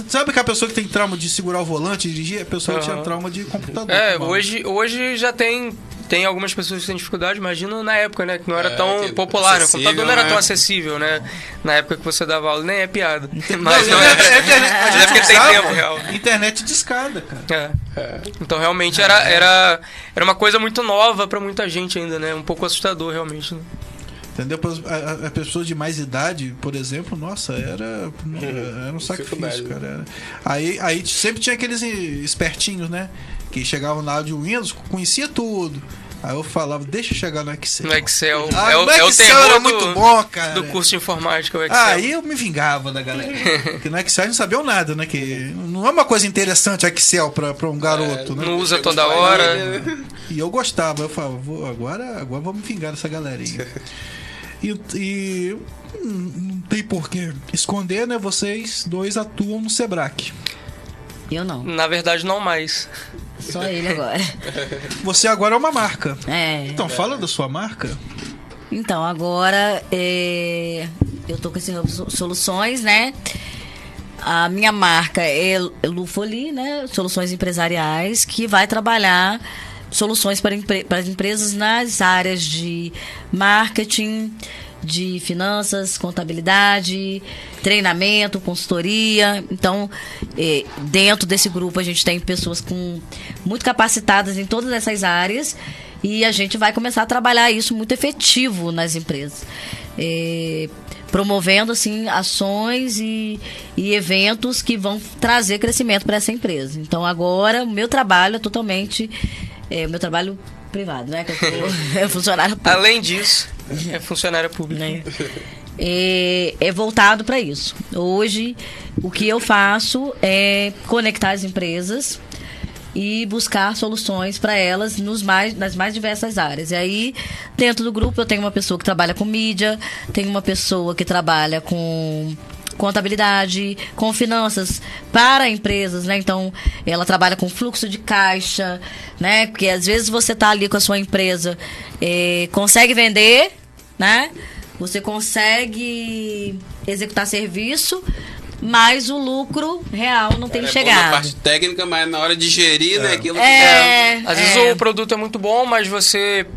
Speaker 1: Sabe aquela pessoa que tem trauma de segurar o volante, dirigir? A pessoa tinha trauma de computador.
Speaker 3: Hoje já tem algumas pessoas que têm dificuldade, imagina na época, né? Que não era tão popular, né? O
Speaker 2: acessível,
Speaker 3: computador não era
Speaker 2: né?
Speaker 3: tão acessível, né? Na época que você dava aula, nem é piada.
Speaker 1: Não,
Speaker 3: Mas não
Speaker 1: a
Speaker 3: é
Speaker 1: gente
Speaker 3: porque tem
Speaker 1: usava
Speaker 3: tempo real.
Speaker 1: internet de escada, cara.
Speaker 3: Então realmente era uma coisa muito nova pra muita gente ainda, né? Um pouco assustador realmente, né?
Speaker 1: Entendeu? A pessoa de mais idade, por exemplo, nossa, era um sacrifício, cara. Aí sempre tinha aqueles espertinhos, né? Que chegavam na área de Windows, conhecia tudo. Aí eu falava, deixa eu chegar no Excel.
Speaker 3: No Excel.
Speaker 1: O
Speaker 3: o terror
Speaker 1: era muito bom, cara.
Speaker 3: do curso de informática, o Excel.
Speaker 1: Aí eu me vingava da galera. Porque no Excel não sabiam nada, né? Que não é uma coisa interessante Excel pra um garoto, né?
Speaker 3: Não usa toda hora.
Speaker 1: E eu gostava, eu falava, agora vou me vingar dessa galerinha. E não tem porquê esconder, né? Vocês dois atuam no Sebrae.
Speaker 4: Eu não.
Speaker 3: Na verdade, não mais.
Speaker 4: Só ele agora.
Speaker 1: Você agora é uma marca. Então,
Speaker 4: É.
Speaker 1: fala da sua marca.
Speaker 4: Então, agora eu tô com esse soluções, né? A minha marca é Lufoli, né? Soluções empresariais, que vai trabalhar soluções para as empresas nas áreas de marketing, de finanças, contabilidade, treinamento, consultoria. Então, dentro desse grupo a gente tem pessoas muito capacitadas em todas essas áreas e a gente vai começar a trabalhar isso muito efetivo nas empresas. Promovendo assim ações e eventos que vão trazer crescimento para essa empresa. Então agora o meu trabalho é totalmente o meu trabalho privado, né? Que eu sou funcionário público.
Speaker 3: Além disso, é funcionária pública.
Speaker 4: Né? É voltado para isso. Hoje, o que eu faço é conectar as empresas e buscar soluções para elas nas mais diversas áreas. E aí, dentro do grupo, eu tenho uma pessoa que trabalha com mídia, tenho uma pessoa que trabalha com contabilidade, com finanças para empresas, né? Então, ela trabalha com fluxo de caixa, né? Porque às vezes você está ali com a sua empresa, consegue vender, né? Você consegue executar serviço, mas o lucro real não tem chegado.
Speaker 2: Na parte técnica, mas na hora de gerir, né? Aquilo
Speaker 3: Às vezes o produto é muito bom, mas você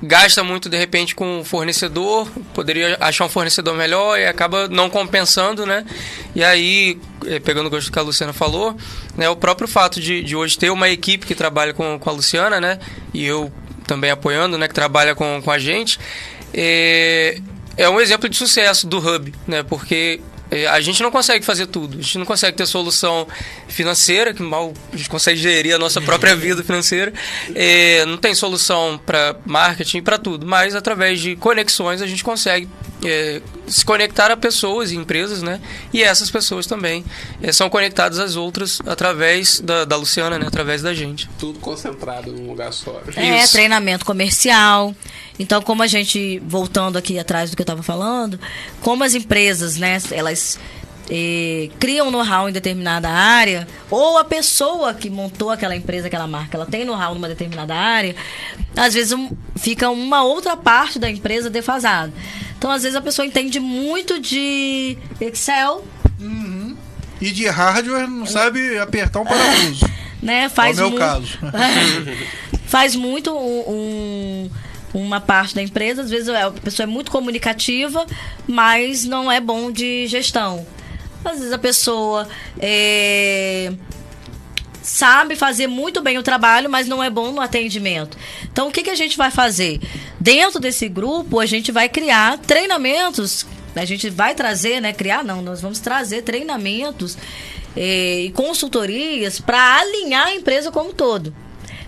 Speaker 3: gasta muito de repente com um fornecedor, poderia achar um fornecedor melhor e acaba não compensando, né? E aí, pegando o gosto que a Luciana falou, né, o próprio fato de hoje ter uma equipe que trabalha com a Luciana, né? E eu também apoiando, né? Que trabalha com a gente, é um exemplo de sucesso do Hub, né? Porque a gente não consegue fazer tudo. A gente não consegue ter solução financeira, que mal a gente consegue gerir a nossa própria vida financeira. Não tem solução para marketing, para tudo. Mas através de conexões a gente consegue se conectar a pessoas e empresas, né? E essas pessoas também são conectadas às outras através da Luciana, né? Através da gente.
Speaker 2: Tudo concentrado num lugar só.
Speaker 4: Isso. Treinamento comercial. Então, como a gente, voltando aqui atrás do que eu estava falando, como as empresas, né, elas criam know-how em determinada área, ou a pessoa que montou aquela empresa, aquela marca, ela tem know-how numa determinada área, às vezes fica uma outra parte da empresa defasada. Então, às vezes a pessoa entende muito de Excel.
Speaker 1: Uhum. E de hardware não sabe apertar um parafuso.
Speaker 4: Né? Faz
Speaker 1: é o meu caso.
Speaker 4: Faz muito uma parte da empresa, às vezes a pessoa é muito comunicativa, mas não é bom de gestão. Às vezes a pessoa sabe fazer muito bem o trabalho, mas não é bom no atendimento. Então, o que a gente vai fazer? Dentro desse grupo, a gente vai criar treinamentos, a gente vai trazer, né? Nós vamos trazer treinamentos e consultorias para alinhar a empresa como um todo.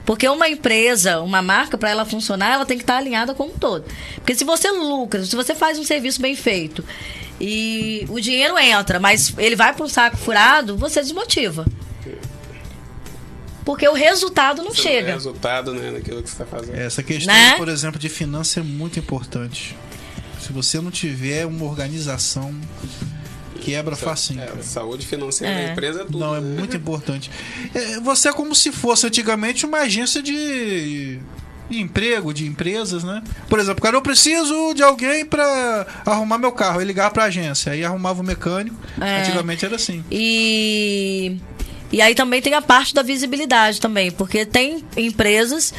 Speaker 4: Porque uma empresa, uma marca, para ela funcionar, ela tem que estar alinhada como um todo. Porque se você lucra, se você faz um serviço bem feito e o dinheiro entra, mas ele vai para um saco furado, você desmotiva. Porque o resultado não chega.
Speaker 2: O resultado, né, naquilo que você está fazendo.
Speaker 1: Essa questão, né? Por exemplo, de finanças é muito importante. Se você não tiver uma organização, quebra facinho.
Speaker 2: Saúde financeira da empresa é tudo.
Speaker 1: Não, é muito importante. Você é como se fosse antigamente uma agência de emprego, de empresas, né? Por exemplo, cara, eu preciso de alguém para arrumar meu carro. Eu ligava pra agência, aí arrumava o mecânico. Antigamente era assim.
Speaker 4: E aí também tem a parte da visibilidade também, porque tem empresas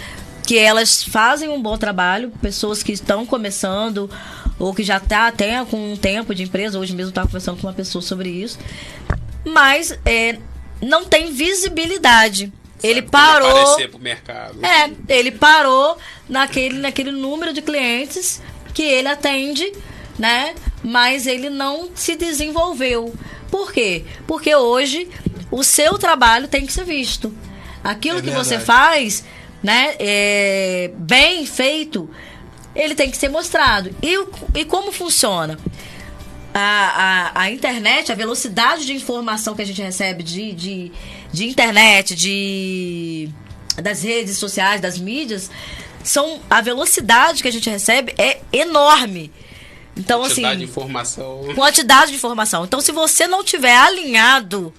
Speaker 4: que elas fazem um bom trabalho, pessoas que estão começando ou que já tá até com um tempo de empresa. Hoje mesmo eu estava conversando com uma pessoa sobre isso, mas não tem visibilidade. Ele parou.
Speaker 2: Aparecer pro mercado.
Speaker 4: Ele parou naquele número de clientes que ele atende, né? Mas ele não se desenvolveu. Por quê? Porque hoje o seu trabalho tem que ser visto. Aquilo que você faz, né? Bem feito, ele tem que ser mostrado. E como funciona? A internet, a velocidade de informação que a gente recebe de internet, das redes sociais, das mídias, a velocidade que a gente recebe é enorme. Então,
Speaker 2: quantidade de informação.
Speaker 4: Quantidade de informação. Então, se você não tiver alinhado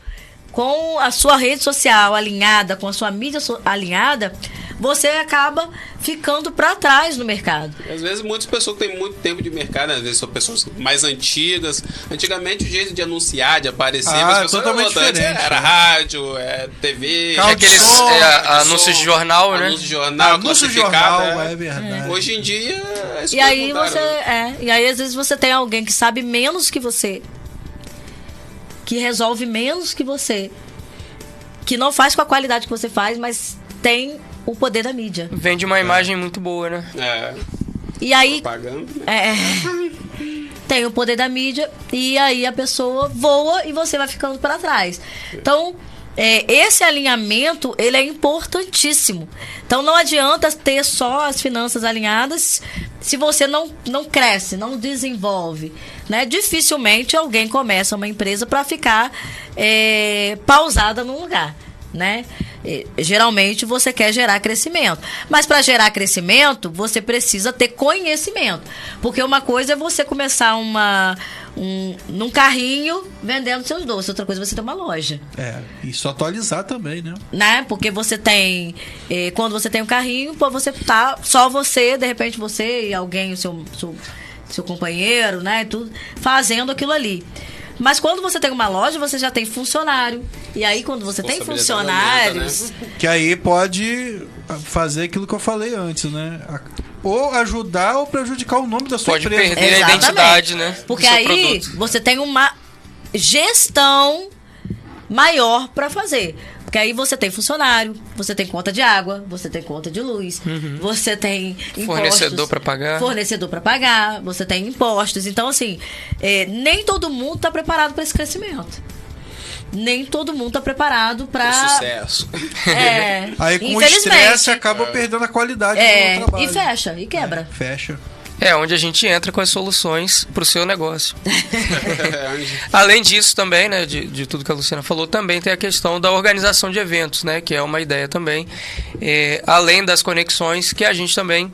Speaker 4: com a sua rede social alinhada, com a sua mídia alinhada, você acaba ficando para trás no mercado.
Speaker 2: Às vezes muitas pessoas que têm muito tempo de mercado, às vezes são pessoas mais antigas. Antigamente o jeito de anunciar, de aparecer,
Speaker 1: mas totalmente diferente.
Speaker 2: Era rádio, TV,
Speaker 3: aqueles anúncios de jornal, né?
Speaker 2: Anúncios de jornal,
Speaker 1: anúncios de jornal, é verdade.
Speaker 2: Hoje em dia,
Speaker 4: e aí e aí às vezes você tem alguém que sabe menos que você, que resolve menos que você, que não faz com a qualidade que você faz, mas tem o poder da mídia.
Speaker 3: Vende uma imagem muito boa, né?
Speaker 4: E aí
Speaker 2: propaganda,
Speaker 4: tem o poder da mídia, e aí a pessoa voa e você vai ficando para trás. Então, esse alinhamento, ele é importantíssimo. Então, não adianta ter só as finanças alinhadas se você não cresce, não desenvolve, né? Dificilmente alguém começa uma empresa para ficar pausada num lugar, né? Geralmente você quer gerar crescimento, mas para gerar crescimento você precisa ter conhecimento, porque uma coisa é você começar num carrinho vendendo seus doces, outra coisa é você ter uma loja.
Speaker 1: E só atualizar também, né?
Speaker 4: Porque você tem, quando você tem um carrinho, você tá só você, de repente você e alguém, o seu companheiro, né, tudo fazendo aquilo ali. Mas quando você tem uma loja, você já tem funcionário. E aí, quando você tem funcionários...
Speaker 2: Né?
Speaker 1: Que aí pode fazer aquilo que eu falei antes, né? Ou ajudar ou prejudicar o nome da sua empresa.
Speaker 3: Pode perder a identidade, né?
Speaker 4: Porque aí você tem uma gestão maior para fazer. Porque aí você tem funcionário, você tem conta de água, você tem conta de luz, você tem impostos,
Speaker 3: Fornecedor para pagar,
Speaker 4: você tem impostos. Então, assim, nem todo mundo está preparado para esse crescimento. Nem todo mundo está preparado para
Speaker 2: sucesso.
Speaker 1: Aí com o estresse acaba perdendo a qualidade do trabalho.
Speaker 4: E fecha, e quebra.
Speaker 1: Fecha.
Speaker 3: É onde a gente entra com as soluções para o seu negócio. Além disso também, né, de tudo que a Luciana falou, também tem a questão da organização de eventos, né, que é uma ideia também, além das conexões que a gente também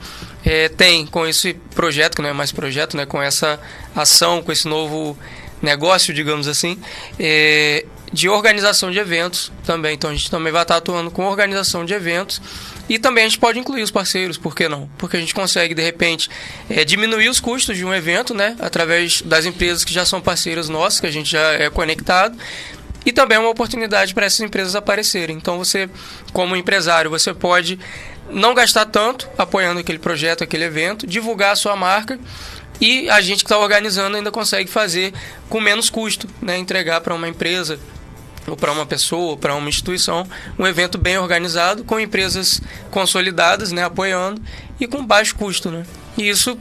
Speaker 3: tem com esse projeto, que não é mais projeto, né, com essa ação, com esse novo negócio, digamos assim, de organização de eventos também. Então a gente também vai estar atuando com organização de eventos. E também a gente pode incluir os parceiros, por que não? Porque a gente consegue, de repente, diminuir os custos de um evento, né? Através das empresas que já são parceiras nossas, que a gente já é conectado. E também é uma oportunidade para essas empresas aparecerem. Então você, como empresário, você pode não gastar tanto apoiando aquele projeto, aquele evento, divulgar a sua marca. E a gente que está organizando ainda consegue fazer com menos custo, né? Entregar para uma empresa ou para uma pessoa, ou para uma instituição, um evento bem organizado, com empresas consolidadas, né, apoiando, e com baixo custo, né? E isso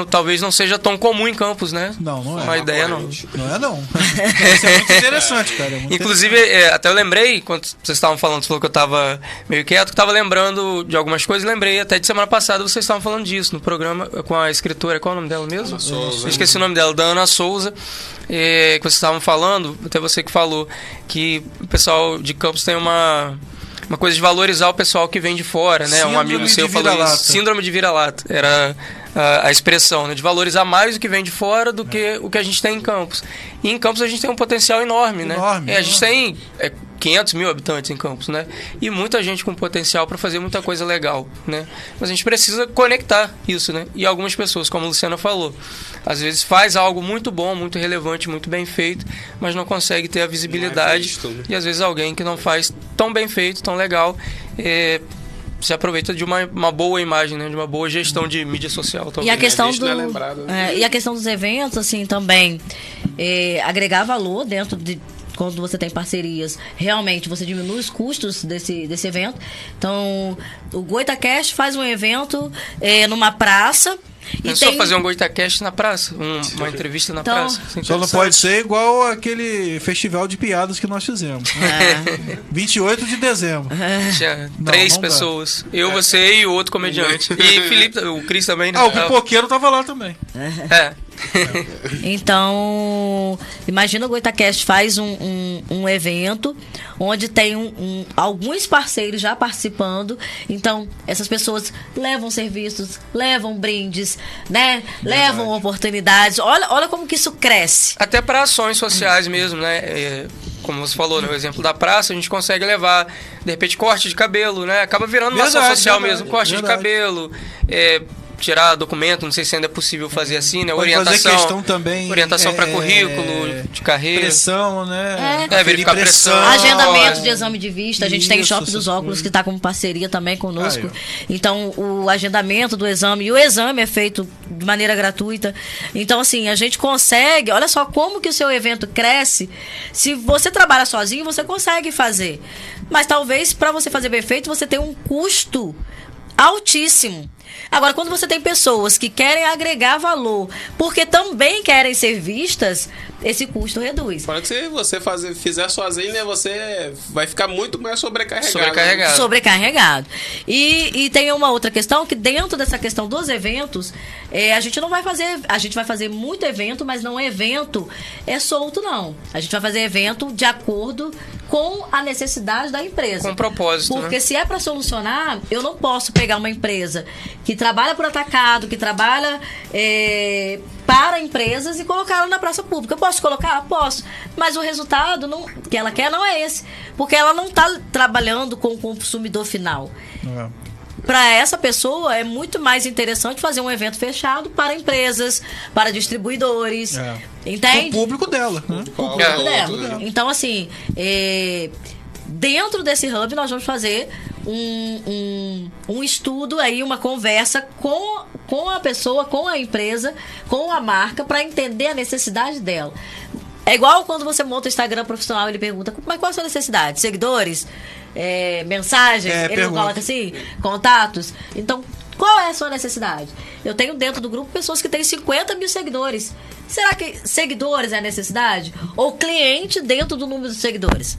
Speaker 3: talvez não seja tão comum em Campos, né?
Speaker 1: Não é.
Speaker 3: Uma ideia não.
Speaker 1: Não é não. Isso é muito interessante, cara.
Speaker 3: Inclusive, até eu lembrei, quando vocês estavam falando, você falou que eu estava meio quieto, que estava lembrando de algumas coisas, lembrei até de semana passada vocês estavam falando disso, no programa com a escritora, qual é o nome dela mesmo? Eu esqueci o nome dela, da Ana Souza, que vocês estavam falando, até você que falou, que o pessoal de Campos tem uma coisa de valorizar o pessoal que vem de fora, né?
Speaker 1: Síndrome
Speaker 3: um amigo seu falou isso. Síndrome de vira-lata. Era a expressão, né? De valorizar mais o que vem de fora do que o que a gente tem em Campos. E em Campos a gente tem um potencial enorme, né? A gente tem 500 mil habitantes em Campos, né? E muita gente com potencial para fazer muita coisa legal, né? Mas a gente precisa conectar isso, né? E algumas pessoas, como a Luciana falou, às vezes faz algo muito bom, muito relevante, muito bem feito, mas não consegue ter a visibilidade. E às vezes alguém que não faz tão bem feito, tão legal, se aproveita de uma boa imagem, né? De uma boa gestão de mídia social.
Speaker 4: E a questão e a questão dos eventos, assim, também agregar valor dentro de quando você tem parcerias, realmente você diminui os custos desse evento. Então, o Goitacast faz um evento numa praça.
Speaker 3: É só fazer um Goitacast na praça, uma entrevista na praça.
Speaker 1: Só não pode ser igual aquele festival de piadas que nós fizemos. 28 de dezembro.
Speaker 3: Tinha 3 pessoas. Eu, você e o outro comediante. E Felipe, o Cris também. Né?
Speaker 1: O pipoqueiro tava lá também.
Speaker 4: Então, imagina o Goitacast faz um evento onde tem alguns parceiros já participando. Então, essas pessoas levam serviços, levam brindes, né? Levam oportunidades. Olha como que isso cresce.
Speaker 3: Até para ações sociais mesmo, né? Como você falou, no exemplo da praça, a gente consegue levar, de repente, corte de cabelo, né? Acaba virando uma ação social mesmo. Corte de cabelo, tirar documento, não sei se ainda é possível fazer assim, né?
Speaker 1: Orientação, fazer questão também,
Speaker 3: orientação para currículo, de carreira.
Speaker 1: Pressão, né?
Speaker 3: Verificar pressão.
Speaker 4: Agendamento de exame de vista. A gente tem o Shopping dos Óculos que está como parceria também conosco. Então, o agendamento do exame, e o exame é feito de maneira gratuita. Então, assim, a gente consegue, olha só como que o seu evento cresce. Se você trabalha sozinho, você consegue fazer. Mas talvez, para você fazer bem feito, você tem um custo altíssimo. Agora, quando você tem pessoas que querem agregar valor, porque também querem ser vistas, esse custo reduz.
Speaker 2: Pode ser, você fizer sozinho, né? Você vai ficar muito mais sobrecarregado.
Speaker 4: Sobrecarregado. E tem uma outra questão, que dentro dessa questão dos eventos, a gente vai fazer muito evento, mas não é evento solto, não. A gente vai fazer evento de acordo com a necessidade da empresa.
Speaker 3: Com propósito,
Speaker 4: porque se é para solucionar, eu não posso pegar uma empresa que trabalha por atacado, que trabalha para empresas e colocar ela na praça pública. Eu posso colocar? Posso. Mas o resultado que ela quer não é esse. Porque ela não está trabalhando com o consumidor final. Para essa pessoa é muito mais interessante fazer um evento fechado para empresas, para distribuidores. Entende?
Speaker 1: O público dela. Né?
Speaker 4: O público dela. Então, assim, dentro desse hub nós vamos fazer um estudo aí, uma conversa com a pessoa, com a empresa, com a marca, para entender a necessidade dela. É igual quando você monta o Instagram profissional, ele pergunta, mas qual a sua necessidade? Seguidores? Mensagens? Ele
Speaker 1: pergunta.
Speaker 4: não coloca assim? Contatos? Então, qual é a sua necessidade? Eu tenho dentro do grupo pessoas que têm 50 mil seguidores. Será que seguidores é a necessidade? Ou cliente dentro do número de seguidores?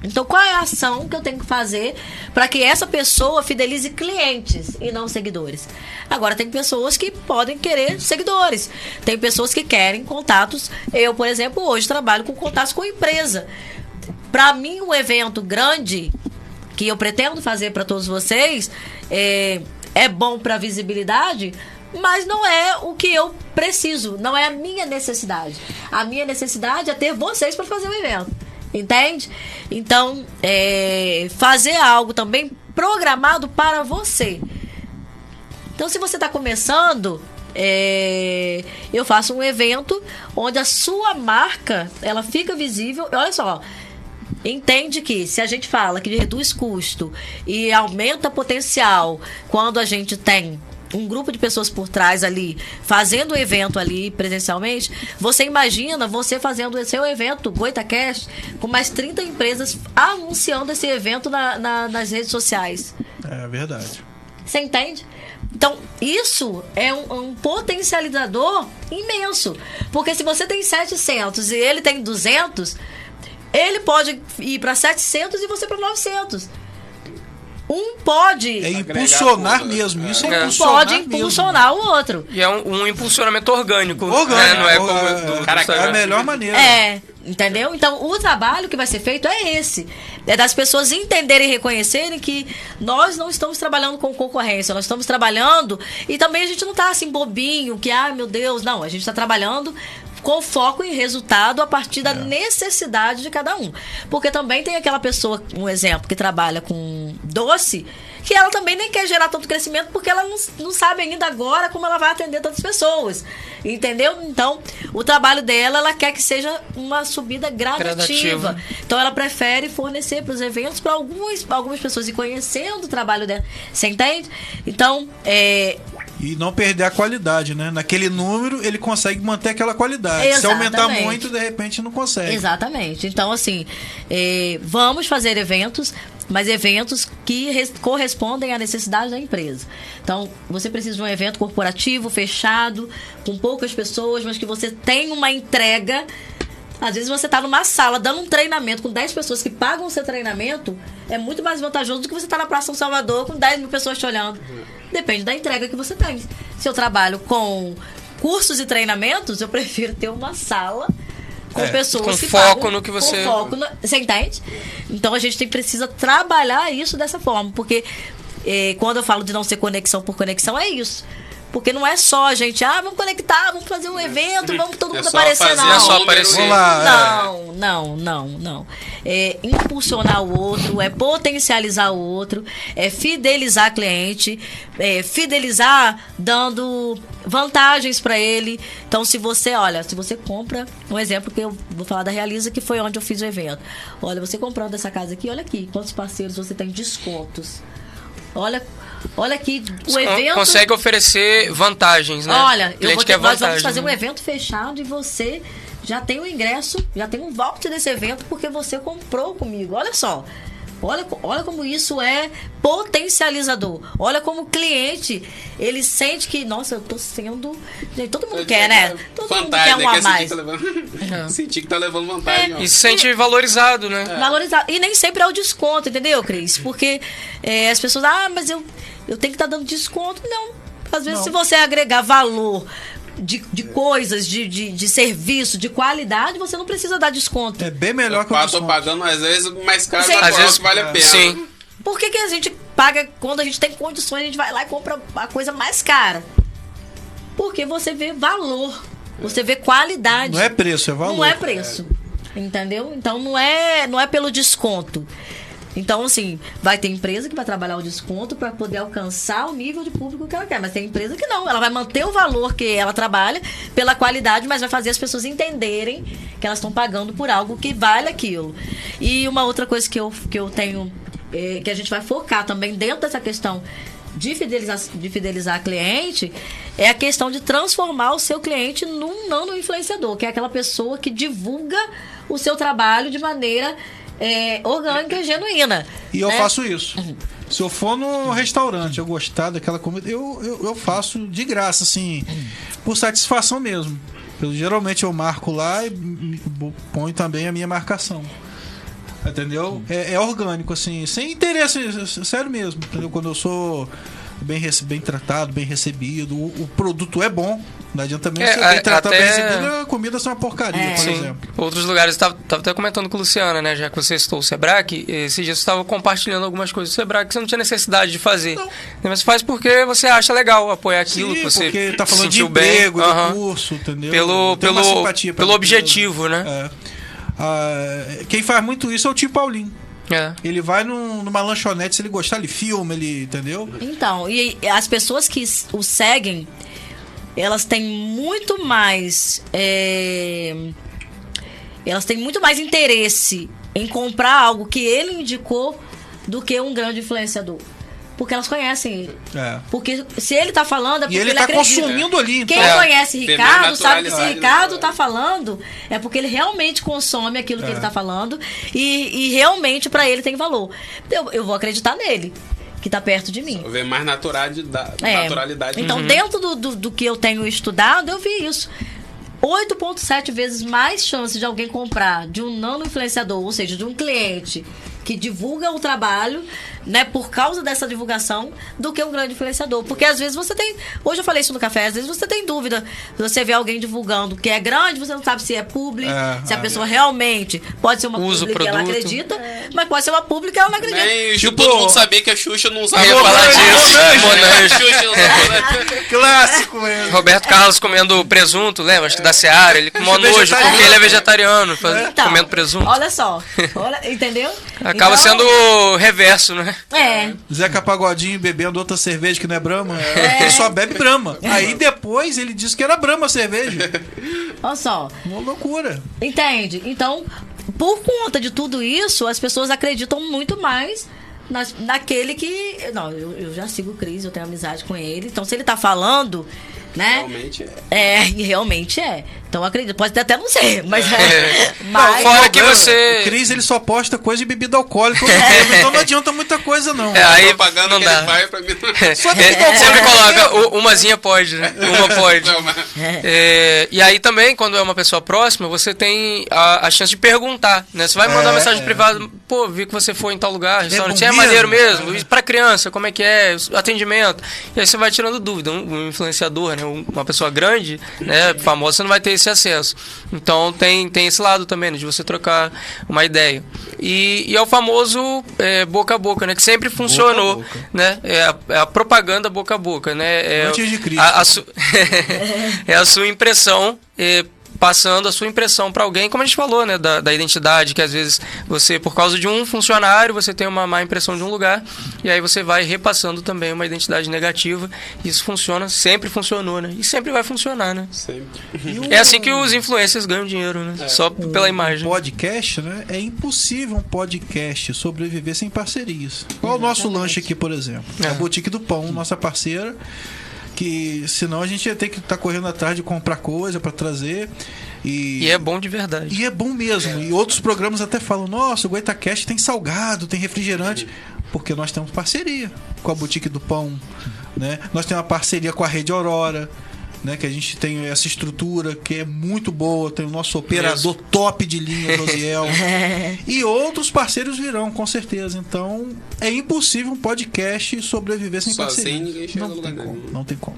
Speaker 4: Então, qual é a ação que eu tenho que fazer para que essa pessoa fidelize clientes e não seguidores? Agora, tem pessoas que podem querer seguidores. Tem pessoas que querem contatos. Eu, por exemplo, hoje trabalho com contatos com empresa. Para mim, um evento grande que eu pretendo fazer para todos vocês é bom para visibilidade, mas não é o que eu preciso. Não é a minha necessidade. A minha necessidade é ter vocês para fazer o evento. Entende? Então, fazer algo também programado para você. Então, se você está começando, eu faço um evento onde a sua marca, ela fica visível. Olha só, entende que se a gente fala que reduz custo e aumenta potencial quando a gente tem um grupo de pessoas por trás ali, fazendo o evento ali presencialmente, você imagina você fazendo o seu evento, GoitaCast, com mais 30 empresas anunciando esse evento nas redes sociais.
Speaker 1: É verdade.
Speaker 4: Você entende? Então, isso é um potencializador imenso. Porque se você tem 700 e ele tem 200, ele pode ir para 700 e você para 900. Um pode
Speaker 1: impulsionar mesmo. Isso é
Speaker 4: pode impulsionar o outro.
Speaker 3: E é um impulsionamento orgânico.
Speaker 1: Orgânico.
Speaker 3: Não é como
Speaker 1: é a melhor maneira.
Speaker 4: Entendeu? Então, o trabalho que vai ser feito é esse. É das pessoas entenderem e reconhecerem que nós não estamos trabalhando com concorrência. Nós estamos trabalhando e também a gente não está assim bobinho, que, meu Deus, não. A gente está trabalhando com foco em resultado a partir da necessidade de cada um. Porque também tem aquela pessoa, um exemplo, que trabalha com doce, que ela também nem quer gerar tanto crescimento porque ela não sabe ainda agora como ela vai atender tantas pessoas. Entendeu? Então, o trabalho dela, ela quer que seja uma subida gradativa. Então, ela prefere fornecer para os eventos para algumas pessoas e conhecendo o trabalho dela. Você entende? Então,
Speaker 1: E não perder a qualidade, né? Naquele número, ele consegue manter aquela qualidade.
Speaker 4: Exatamente.
Speaker 1: Se aumentar muito, de repente, não consegue.
Speaker 4: Exatamente. Então, assim, vamos fazer eventos, mas eventos que correspondem à necessidade da empresa. Então, você precisa de um evento corporativo, fechado, com poucas pessoas, mas que você tenha uma entrega. Às vezes você está numa sala dando um treinamento com 10 pessoas que pagam o seu treinamento, é muito mais vantajoso do que você estar na Praça São Salvador com 10 mil pessoas te olhando. Depende da entrega que você tem. Se eu trabalho com cursos e treinamentos, eu prefiro ter uma sala com pessoas
Speaker 3: com
Speaker 4: que
Speaker 3: foco
Speaker 4: pagam,
Speaker 3: no que você...
Speaker 4: Com foco você entende? Então a gente precisa trabalhar isso dessa forma, porque quando eu falo de não ser conexão por conexão, é isso. Porque não é só a gente, vamos conectar, vamos fazer um evento, vamos todo mundo aparecer, não.
Speaker 3: É só aparecer.
Speaker 4: Não. É impulsionar o outro, é potencializar o outro, é fidelizar cliente, fidelizar dando vantagens para ele. Então, se você compra, um exemplo que eu vou falar da Realiza, que foi onde eu fiz o evento. Olha, você comprando essa casa aqui, olha aqui, quantos parceiros você tem descontos. Olha aqui, o evento...
Speaker 3: Consegue oferecer vantagens, né?
Speaker 4: Olha, nós vamos fazer um
Speaker 3: né?
Speaker 4: evento fechado e você já tem o ingresso, já tem um voucher desse evento porque você comprou comigo. Olha só. Olha como isso é potencializador. Olha como o cliente, ele sente que, nossa, eu tô sendo... Gente, todo mundo quer, né? Todo mundo quer um a mais.
Speaker 2: Sentir que tá levando vantagem.
Speaker 3: E se sente valorizado, né?
Speaker 4: Valorizado. E nem sempre é o desconto, entendeu, Cris? Porque as pessoas, mas eu tenho que estar dando desconto. Não. Às vezes, se você agregar valor de coisas, de serviço, de qualidade, você não precisa dar desconto.
Speaker 1: É bem melhor que o desconto.
Speaker 2: Eu tô pagando, às vezes, mais caro,
Speaker 3: às vezes
Speaker 2: vale a pena.
Speaker 3: Sim.
Speaker 4: Por que a gente paga, quando a gente tem condições, a gente vai lá e compra a coisa mais cara? Porque você vê valor, você vê qualidade.
Speaker 1: Não é preço, é valor.
Speaker 4: Não é preço, entendeu? Então, não é pelo desconto. Então, assim, vai ter empresa que vai trabalhar o desconto para poder alcançar o nível de público que ela quer. Mas tem empresa que não. Ela vai manter o valor que ela trabalha pela qualidade, mas vai fazer as pessoas entenderem que elas estão pagando por algo que vale aquilo. E uma outra coisa que eu tenho, que a gente vai focar também dentro dessa questão de fidelizar cliente é a questão de transformar o seu cliente num nano-influenciador, que é aquela pessoa que divulga o seu trabalho de maneira orgânica e genuína.
Speaker 1: E eu faço isso. Se eu for no restaurante, eu gostar daquela comida, eu faço de graça, assim, por satisfação mesmo. Geralmente eu marco lá e ponho também a minha marcação. Entendeu? É orgânico, assim, sem interesse, sério mesmo. Entendeu? Quando eu sou bem tratado, bem recebido, o produto é bom. Não adianta mesmo ser bem tratado, bem recebido, a comida é uma porcaria, por exemplo.
Speaker 3: Outros lugares, estava até comentando com a Luciana, né? Já que você citou o Sebrae, esses dias você estava compartilhando algumas coisas do Sebrae que você não tinha necessidade de fazer. Não. Mas faz porque você acha legal apoiar aquilo.
Speaker 1: Sim,
Speaker 3: que você
Speaker 1: porque tá falando de
Speaker 3: bem.
Speaker 1: emprego, de curso, entendeu?
Speaker 3: Pelo objetivo, né?
Speaker 1: Quem faz muito isso é o tio Paulinho. Ele vai numa lanchonete, se ele gostar, ele filma, ele, entendeu?
Speaker 4: Então, e as pessoas que o seguem, elas têm muito mais interesse em comprar algo que ele indicou do que um grande influenciador. Porque elas conhecem ele. Porque se ele tá falando, é porque ele
Speaker 1: tá consumindo ali.
Speaker 4: Então. Quem conhece Ricardo sabe que se Ricardo tá falando, é porque ele realmente consome aquilo que ele tá falando e realmente pra ele tem valor. Eu vou acreditar nele, que tá perto de mim.
Speaker 2: Ver mais naturalidade.
Speaker 4: Então, dentro do que eu tenho estudado, eu vi isso. 8,7 vezes mais chance de alguém comprar de um nano-influenciador, ou seja, de um cliente que divulga o trabalho, né, por causa dessa divulgação, do que um grande influenciador. Porque às vezes você tem... Hoje eu falei isso no café, às vezes você tem dúvida. Você vê alguém divulgando que é grande, você não sabe se é público, se a pessoa realmente pode ser uma pública que ela acredita, mas pode ser uma pública que ela não acredita.
Speaker 2: Todo mundo sabia que a Xuxa não usava.
Speaker 1: Clássico mesmo.
Speaker 3: Roberto Carlos comendo presunto, lembra? Acho que da Seara, ele com nojo, porque ele é vegetariano, comendo presunto.
Speaker 4: Olha só, entendeu?
Speaker 3: Acaba sendo o reverso, né?
Speaker 1: Zeca Pagodinho bebendo outra cerveja que não é Brahma. Ele só bebe Brahma. Aí depois ele disse que era Brahma a cerveja.
Speaker 4: Olha só.
Speaker 1: Uma loucura.
Speaker 4: Entende? Então, por conta de tudo isso, as pessoas acreditam muito mais naquele que... Não, eu já sigo o Cris, eu tenho amizade com ele. Então, se ele tá falando... Né? Realmente é. Então acredito, pode até não ser, mas
Speaker 3: mas fora que você.
Speaker 1: O Cris, ele só posta coisa de bebida alcoólica, então não adianta muita coisa, não.
Speaker 3: Aí
Speaker 2: propaganda
Speaker 3: não
Speaker 2: que
Speaker 3: dá.
Speaker 2: ele faz pra mim.
Speaker 1: Só
Speaker 3: sempre coloca, umazinha pode, né? Uma pode. E aí também, quando é uma pessoa próxima, você tem a chance de perguntar, né? Você vai mandar mensagem privada, pô, vi que você foi em tal lugar, restaurante, é maneiro mesmo. E pra criança, como é que é? Atendimento. E aí você vai tirando dúvida. Um influenciador, né? Uma pessoa grande, né? Famosa, você não vai ter esse acesso. Então tem esse lado também, né, de você trocar uma ideia. E é o famoso boca a boca, né? Que sempre funcionou, boca. Né? É a propaganda boca a boca, né?
Speaker 1: Antes de Cristo.
Speaker 3: É a sua impressão. Passando a sua impressão para alguém, como a gente falou, né, da identidade, que às vezes você, por causa de um funcionário, você tem uma má impressão de um lugar, e aí você vai repassando também uma identidade negativa. Isso funciona, sempre funcionou, né? E sempre vai funcionar, né?
Speaker 2: Sempre.
Speaker 3: É assim que os influencers ganham dinheiro, né? Só pela imagem.
Speaker 1: Podcast, né? É impossível um podcast sobreviver sem parcerias. Qual o nosso lanche aqui, por exemplo? A Boutique do Pão, nossa parceira, que senão a gente ia ter que estar correndo atrás de comprar coisa para trazer.
Speaker 3: E é bom de verdade.
Speaker 1: E é bom mesmo. E outros programas até falam, nossa, o Goitacast tem salgado, tem refrigerante. Porque nós temos parceria com a Boutique do Pão, né? Nós temos uma parceria com a Rede Aurora, né? Que a gente tem essa estrutura que é muito boa. Tem o nosso operador top de linha, Josiel. E outros parceiros virão, com certeza. Então, é impossível um podcast sobreviver sem parceria. Não tem como.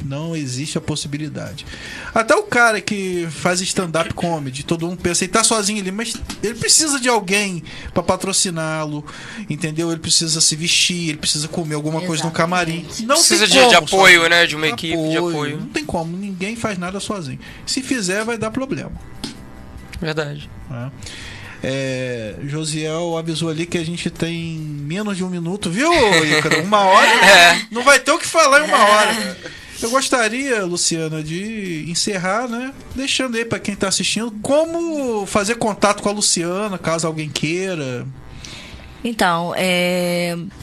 Speaker 1: Não existe a possibilidade. Até o cara que faz stand-up comedy, todo mundo pensa, ele tá sozinho ali, mas ele precisa de alguém pra patrociná-lo, entendeu? Ele precisa se vestir, ele precisa comer alguma coisa no camarim. Não
Speaker 3: precisa
Speaker 1: tem como,
Speaker 3: de apoio, né? De uma equipe de apoio.
Speaker 1: Não tem como, ninguém faz nada sozinho. Se fizer, vai dar problema.
Speaker 3: Verdade.
Speaker 1: Josiel avisou ali que a gente tem menos de 1 minuto, viu, Ícaro? 1 hora. Não vai ter o que falar em 1 hora. Eu gostaria, Luciana, de encerrar, né? Deixando aí para quem tá assistindo como fazer contato com a Luciana, caso alguém queira.
Speaker 4: Então,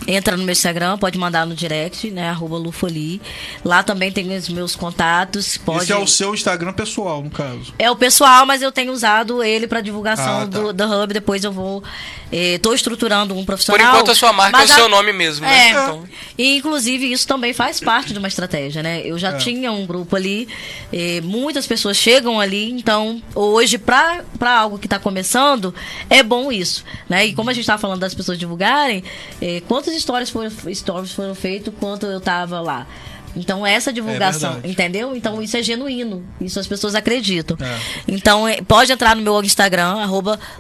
Speaker 4: entra no meu Instagram, pode mandar no direct, né? @lufoli. Lá também tem os meus contatos.
Speaker 1: Esse é o seu Instagram pessoal, no caso.
Speaker 4: É o pessoal, mas eu tenho usado ele para divulgação
Speaker 1: tá.
Speaker 4: do Hub. Depois eu vou... Estou estruturando um profissional.
Speaker 3: Por enquanto a sua marca é o seu nome mesmo, né? Então...
Speaker 4: E, inclusive, isso também faz parte de uma estratégia, né? Eu já tinha um grupo ali, muitas pessoas chegam ali, então, hoje, para algo que está começando, é bom isso, né? E como a gente está falando das pessoas divulgarem, quantas stories foram feitas quando eu estava lá? Então, essa divulgação, entendeu? Então, isso é genuíno. Isso as pessoas acreditam. Então, pode entrar no meu Instagram,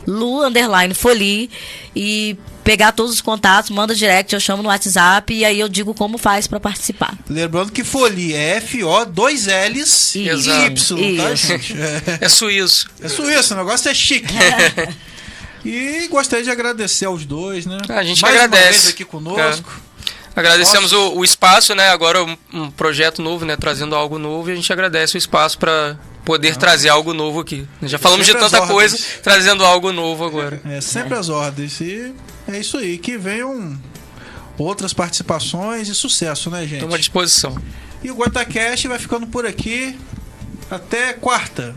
Speaker 4: @lu_foli, e pegar todos os contatos, manda direct, eu chamo no WhatsApp e aí eu digo como faz para participar.
Speaker 1: Lembrando que Foli é FO, 2 L's e Y, tá, gente?
Speaker 3: É suíço.
Speaker 1: É suíço, o negócio é chique. E gostaria de agradecer aos dois, né?
Speaker 3: A gente
Speaker 1: mais
Speaker 3: agradece.
Speaker 1: uma vez aqui conosco.
Speaker 3: Agradecemos o espaço, né? Agora um projeto novo, né? Trazendo algo novo, e a gente agradece o espaço para poder trazer algo novo aqui. Já falamos de tanta coisa, trazendo algo novo agora.
Speaker 1: Sempre as ordens. E é isso aí, que venham outras participações e sucesso, né, gente?
Speaker 3: Estamos à disposição.
Speaker 1: E o GoitaCast vai ficando por aqui. Até quarta.